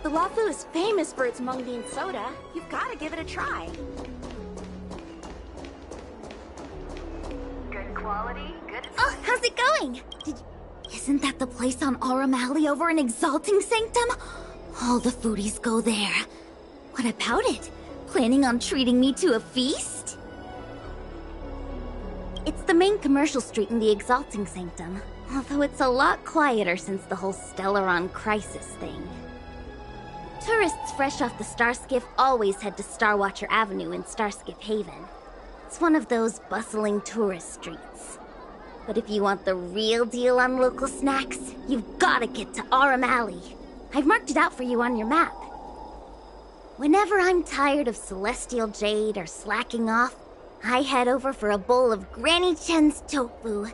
The Wafu is famous for its mung bean soda. You've got to give it a try. Good quality, good... Oh, how's it going? Isn't that the place on Aurum Alley over in Exalting Sanctum? All the foodies go there. What about it? Planning on treating me to a feast? It's the main commercial street in the Exalting Sanctum, although it's a lot quieter since the whole Stellaron crisis thing. Tourists fresh off the Starskiff always head to Starwatcher Avenue in Starskiff Haven. It's one of those bustling tourist streets. But if you want the real deal on local snacks, you've gotta get to Aurum Alley. I've marked it out for you on your map. Whenever I'm tired of Celestial Jade or slacking off, I head over for a bowl of Granny Chen's tofu.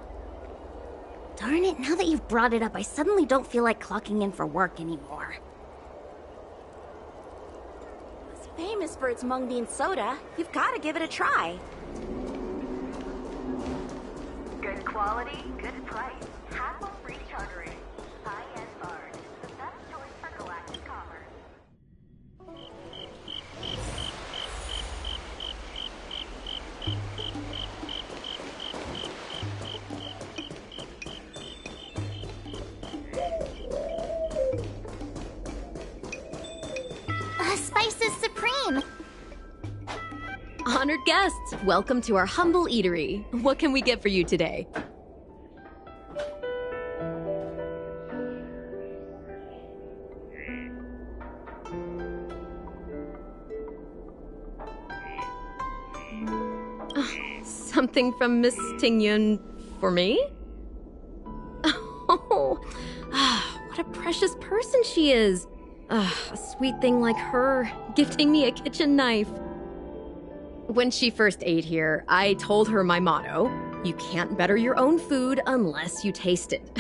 Darn it, now that you've brought it up, I suddenly don't feel like clocking in for work anymore. Famous for its mung bean soda. You've got to give it a try. Good quality, good price. Hassle-free chartering. High-end bars. The best choice for galactic commerce. Spices Supreme! Honored guests, welcome to our humble eatery. What can we get for you today? Something from Miss Ting Yun for me? Oh, what a precious person she is. A sweet thing like her, gifting me a kitchen knife. When she first ate here, I told her my motto, you can't better your own food unless you taste it.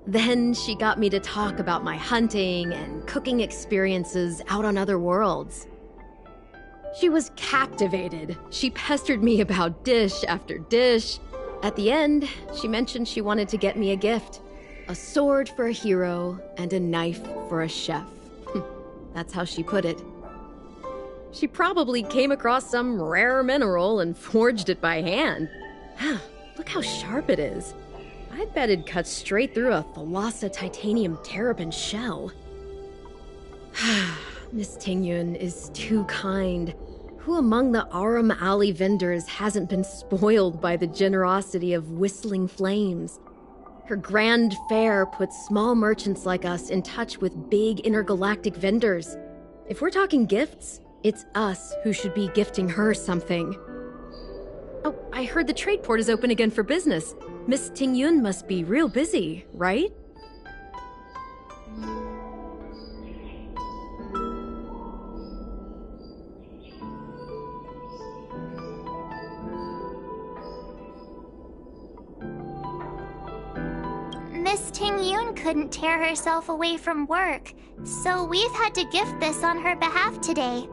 Then she got me to talk about my hunting and cooking experiences out on other worlds. She was captivated. She pestered me about dish after dish. At the end, she mentioned she wanted to get me a gift. A sword for a hero and a knife for a chef. That's how she put it. She probably came across some rare mineral and forged it by hand. Look how sharp it is. I bet it'd cut straight through a Thalassa titanium terrapin shell. Miss Tingyun is too kind. Who among the Aram Alley vendors hasn't been spoiled by the generosity of whistling flames? Her grand fare puts small merchants like us in touch with big intergalactic vendors. If we're talking gifts, it's us who should be gifting her something. Oh, I heard the trade port is open again for business. Miss Tingyun must be real busy, right? Miss Tingyun couldn't tear herself away from work, so we've had to gift this on her behalf today.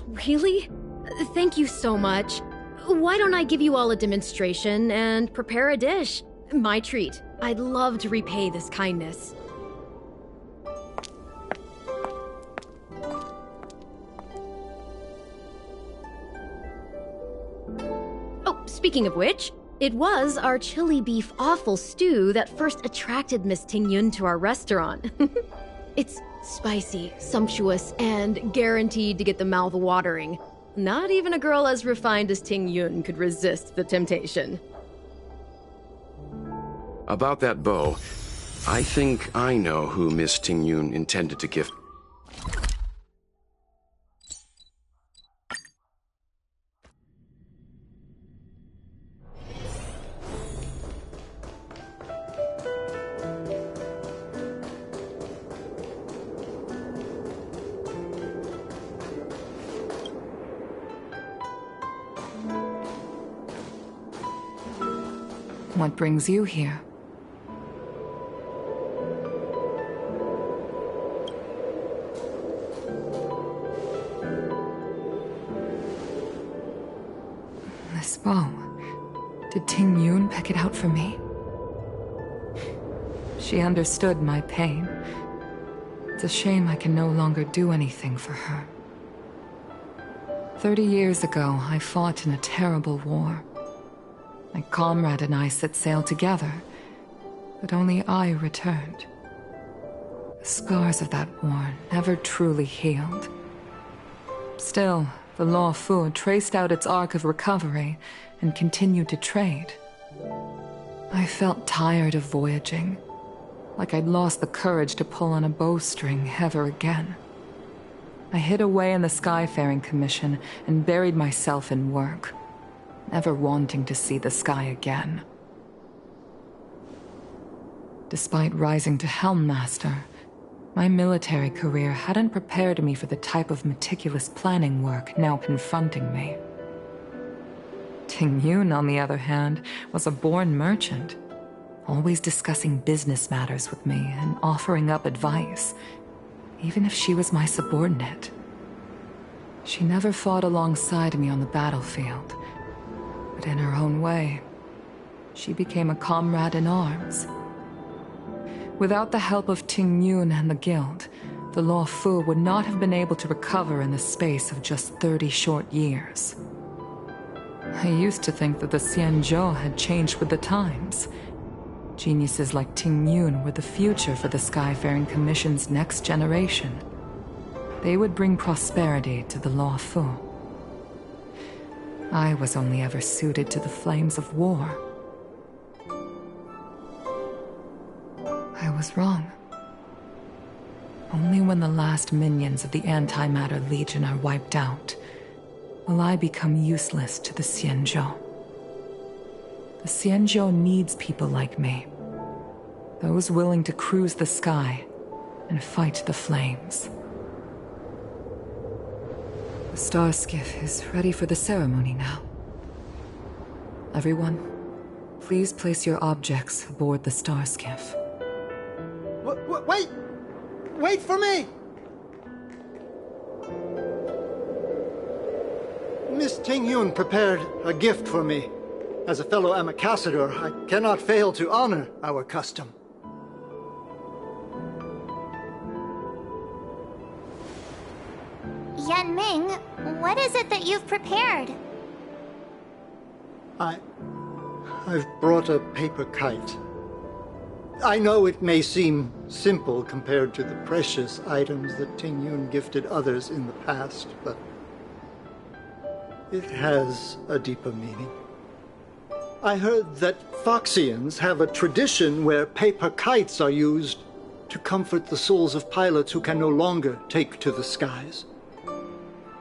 Really? Thank you so much. Why don't I give you all a demonstration and prepare a dish? My treat. I'd love to repay this kindness. Oh, speaking of which, it was our chili beef offal stew that first attracted Miss Tingyun to our restaurant. It's spicy, sumptuous, and guaranteed to get the mouth watering. Not even a girl as refined as Tingyun could resist the temptation. About that bow, I think I know who Miss Tingyun intended to gift. What brings you here? This bow. Did Tingyun pick it out for me? She understood my pain. It's a shame I can no longer do anything for her. 30 years ago, I fought in a terrible war. My comrade and I set sail together, but only I returned. The scars of that war never truly healed. Still, the Law Fu traced out its arc of recovery and continued to trade. I felt tired of voyaging, like I'd lost the courage to pull on a bowstring ever again. I hid away in the Skyfaring Commission and buried myself in work, never wanting to see the sky again. Despite rising to Helm Master, my military career hadn't prepared me for the type of meticulous planning work now confronting me. Tingyun, on the other hand, was a born merchant, always discussing business matters with me and offering up advice, even if she was my subordinate. She never fought alongside me on the battlefield, but in her own way, she became a comrade in arms. Without the help of Tingyun and the Guild, the Law Fu would not have been able to recover in the space of just 30 short years. I used to think that the Xianzhou had changed with the times. Geniuses like Tingyun were the future for the Skyfaring Commission's next generation. They would bring prosperity to the Law Fu. I was only ever suited to the flames of war. I was wrong. Only when the last minions of the Antimatter Legion are wiped out will I become useless to the Xianzhou. The Xianzhou needs people like me. Those willing to cruise the sky and fight the flames. The star skiff is ready for the ceremony now. Everyone, please place your objects aboard the star skiff. Wait! Wait for me! Miss Tingyun prepared a gift for me. As a fellow ambassador, I cannot fail to honor our custom. Yanming, what is it that you've prepared? I've brought a paper kite. I know it may seem simple compared to the precious items that Ting Yun gifted others in the past, but it has a deeper meaning. I heard that Foxians have a tradition where paper kites are used to comfort the souls of pilots who can no longer take to the skies.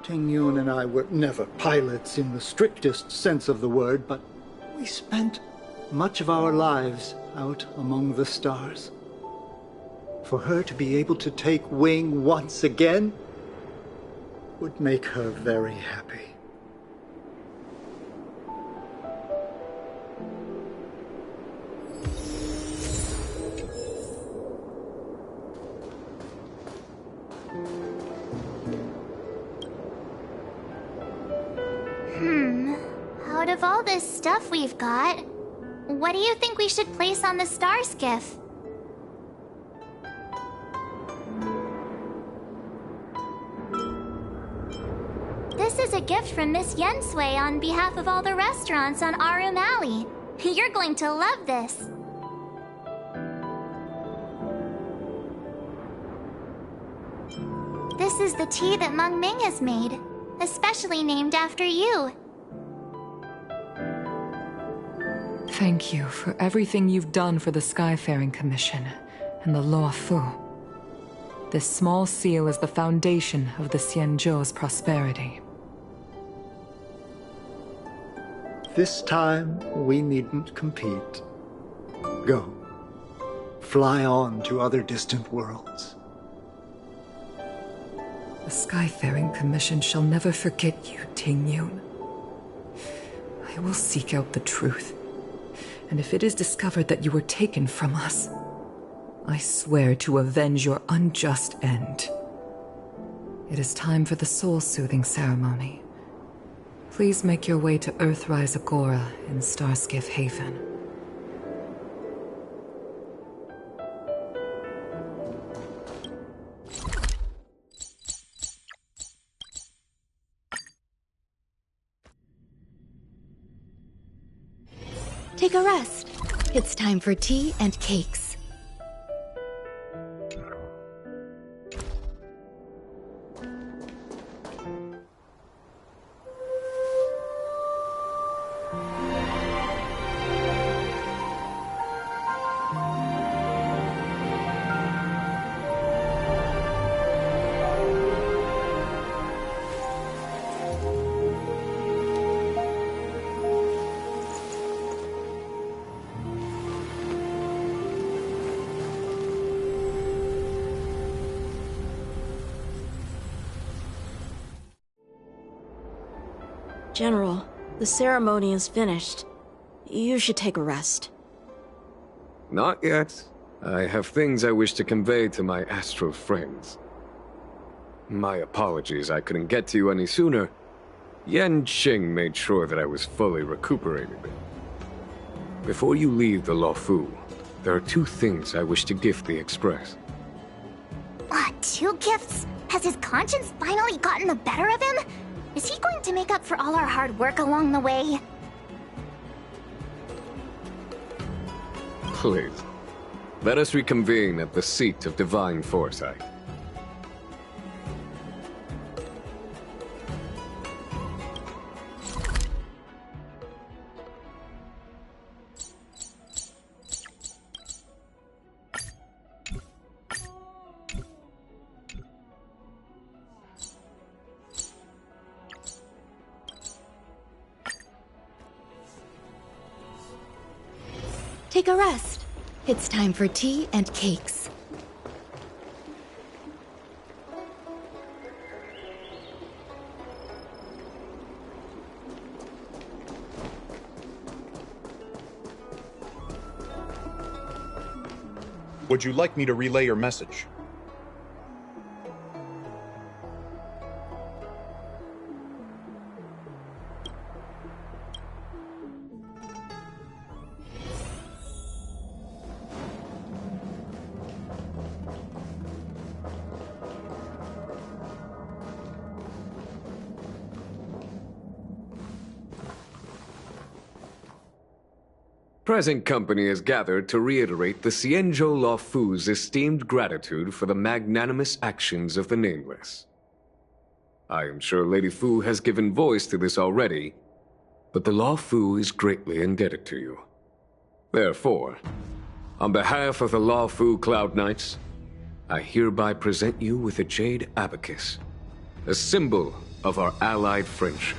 Ting Yun and I were never pilots in the strictest sense of the word, but we spent much of our lives out among the stars. For her to be able to take wing once again would make her very happy. Out of all this stuff we've got, what do you think we should place on the star skiff? This is a gift from Miss Yensui on behalf of all the restaurants on Arum Alley. You're going to love this. This is the tea that Meng Ming has made, especially named after you. Thank you for everything you've done for the Skyfaring Commission and the Luo Fu. This small seal is the foundation of the Xianzhou's prosperity. This time, we needn't compete. Go. Fly on to other distant worlds. The Skyfaring Commission shall never forget you, Ting Yun. I will seek out the truth. And if it is discovered that you were taken from us, I swear to avenge your unjust end. It is time for the soul-soothing ceremony. Please make your way to Earthrise Agora in Starskiff Haven. Take a rest. It's time for tea and cakes. General, the ceremony is finished. You should take a rest. Not yet. I have things I wish to convey to my astral friends. My apologies I couldn't get to you any sooner. Yan Qing made sure that I was fully recuperated. Before you leave the Luo Fu, there are two things I wish to gift the Express. Two gifts? Has his conscience finally gotten the better of him? Is he going to make up for all our hard work along the way? Please, let us reconvene at the seat of divine foresight. Take a rest. It's time for tea and cakes. Would you like me to relay your message? present company is gathered to reiterate the Xianzhou Law Fu's esteemed gratitude for the magnanimous actions of the Nameless. I am sure Lady Fu has given voice to this already, but the Law Fu is greatly indebted to you. Therefore, on behalf of the Law Fu Cloud Knights, I hereby present you with a Jade Abacus, a symbol of our allied friendship.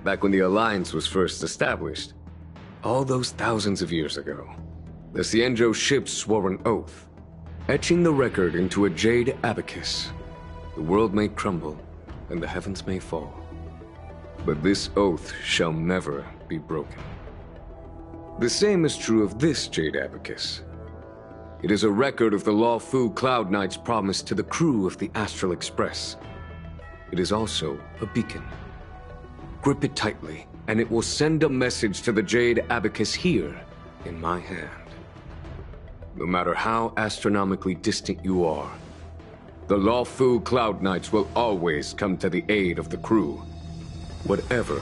Back when the Alliance was first established, all those thousands of years ago, the Xianzhou ships swore an oath, etching the record into a Jade Abacus. The world may crumble, and the heavens may fall, but this oath shall never be broken. The same is true of this Jade Abacus. It is a record of the Law Fu Cloud Knight's promise to the crew of the Astral Express. It is also a beacon. Grip it tightly, and it will send a message to the Jade Abacus here, in my hand. No matter how astronomically distant you are, the Law Fu Cloud Knights will always come to the aid of the crew, whatever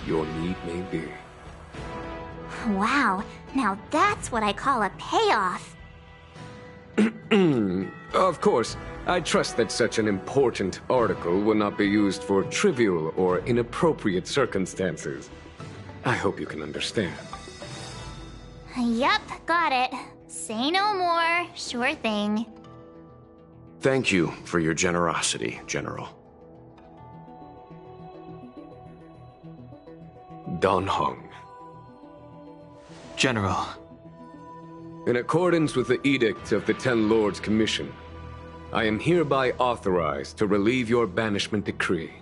your need may be. Wow, now that's what I call a payoff. Of course, I trust that such an important article will not be used for trivial or inappropriate circumstances. I hope you can understand. Yup, got it. Say no more. Sure thing. Thank you for your generosity, General. Dan Heng. General. In accordance with the Edict of the Ten Lords Commission, I am hereby authorized to relieve your banishment decree.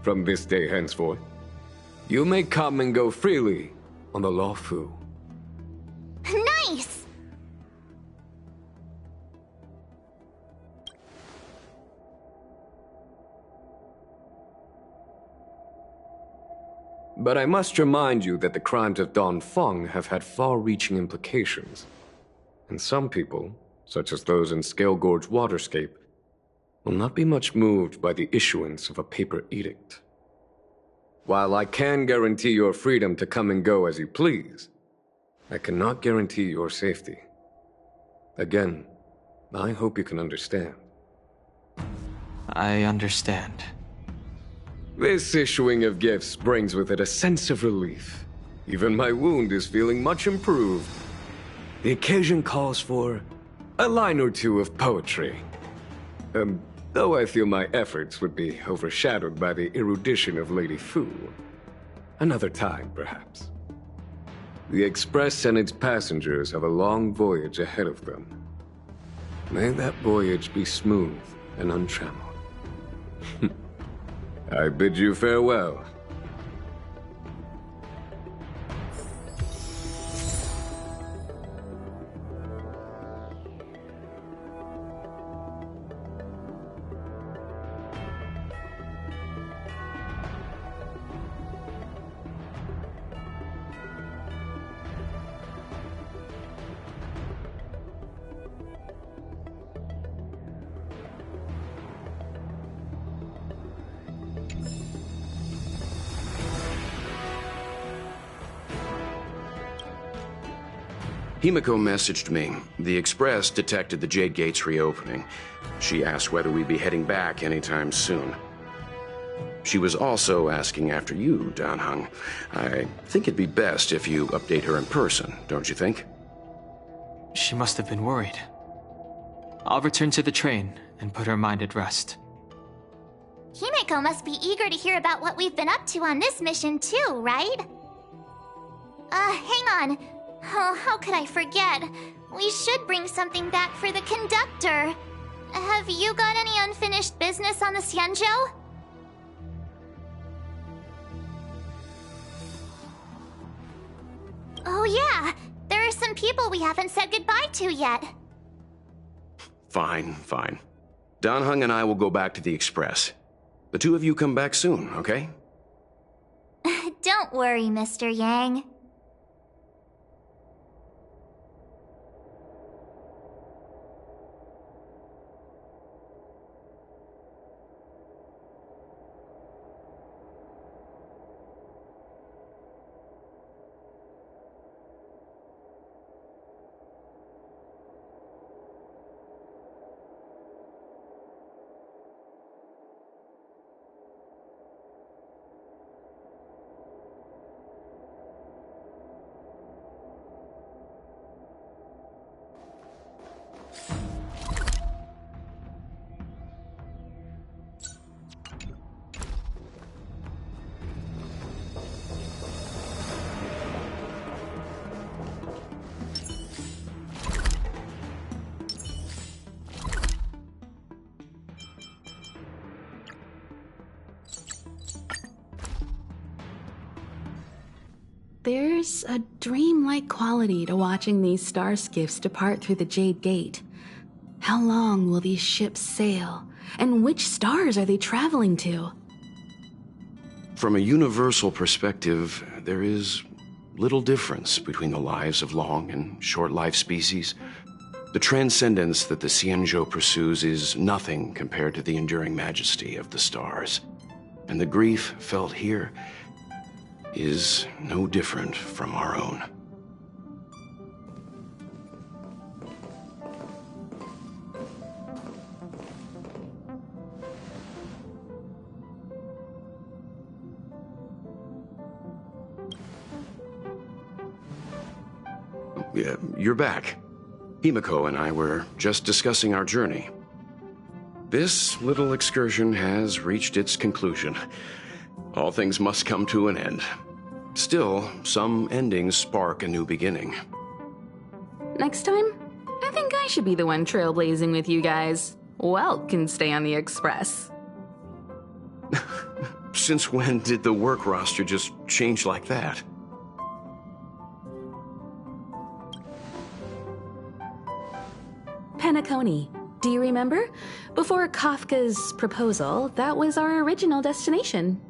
From this day henceforth, you may come and go freely on the Law Fu. Nice! But I must remind you that the crimes of Don Feng have had far-reaching implications. And some people, such as those in Scale Gorge Waterscape, will not be much moved by the issuance of a paper edict. While I can guarantee your freedom to come and go as you please, I cannot guarantee your safety. Again, I hope you can understand. I understand. This issuing of gifts brings with it a sense of relief. Even my wound is feeling much improved. The occasion calls for a line or two of poetry. Though I feel my efforts would be overshadowed by the erudition of Lady Fu. Another time, perhaps. The Express and its passengers have a long voyage ahead of them. May that voyage be smooth and untrammeled. I bid you farewell. Himiko messaged me. The Express detected the Jade Gates reopening. She asked whether we'd be heading back anytime soon. She was also asking after you, Dan Heng. I think it'd be best if you update her in person, don't you think? She must have been worried. I'll return to the train and put her mind at rest. Himiko must be eager to hear about what we've been up to on this mission too, right? Hang on. Oh, how could I forget? We should bring something back for the conductor. Have you got any unfinished business on the Xianzhou? Oh yeah, there are some people we haven't said goodbye to yet. Fine, fine. Dan Heng and I will go back to the Express. The two of you come back soon, okay? Don't worry, Mr. Yang. There's a dreamlike quality to watching these star skiffs depart through the Jade Gate. How long will these ships sail? And which stars are they traveling to? From a universal perspective, there is little difference between the lives of long and short-lived species. The transcendence that the Xianzhou pursues is nothing compared to the enduring majesty of the stars. And the grief felt here is no different from our own. Yeah, you're back. Himiko and I were just discussing our journey. This little excursion has reached its conclusion. All things must come to an end. Still, some endings spark a new beginning. Next time, I think I should be the one trailblazing with you guys. Welt can stay on the Express. Since when did the work roster just change like that? Penacony. Do you remember? Before Kafka's proposal, that was our original destination.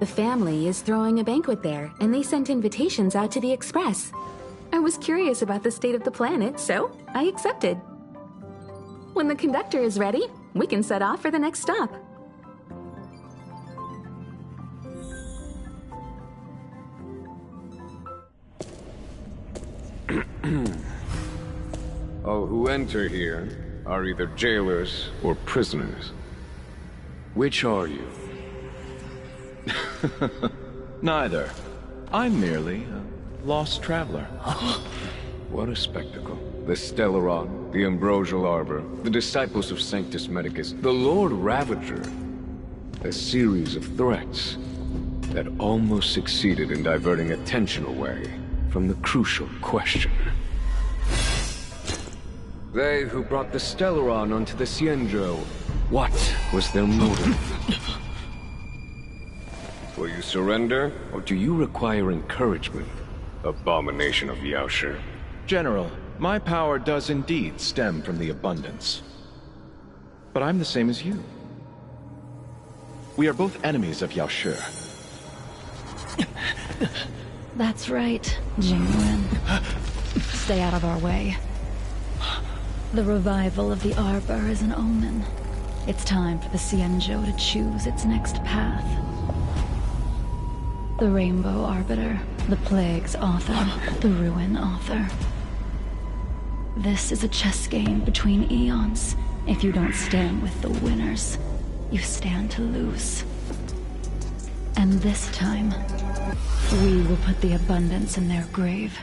The family is throwing a banquet there, and they sent invitations out to the Express. I was curious about the state of the planet, so I accepted. When the conductor is ready, we can set off for the next stop. All who enter here are either jailers or prisoners. Which are you? Neither. I'm merely a lost traveler. What a spectacle. The Stellaron, the Ambrosial Arbor, the Disciples of Sanctus Medicus, the Lord Ravager. A series of threats that almost succeeded in diverting attention away from the crucial question. They who brought the Stellaron onto the Xianzhou, what was their motive? Will you surrender, or do you require encouragement, abomination of Yaoshi? General, my power does indeed stem from the abundance. But I'm the same as you. We are both enemies of Yaoshi. That's right, Jingwen. Stay out of our way. The revival of the Arbor is an omen. It's time for the Xianzhou to choose its next path. The Rainbow Arbiter, the Plague's author, the Ruin author. This is a chess game between eons. If you don't stand with the winners, you stand to lose. And this time, we will put the abundance in their grave.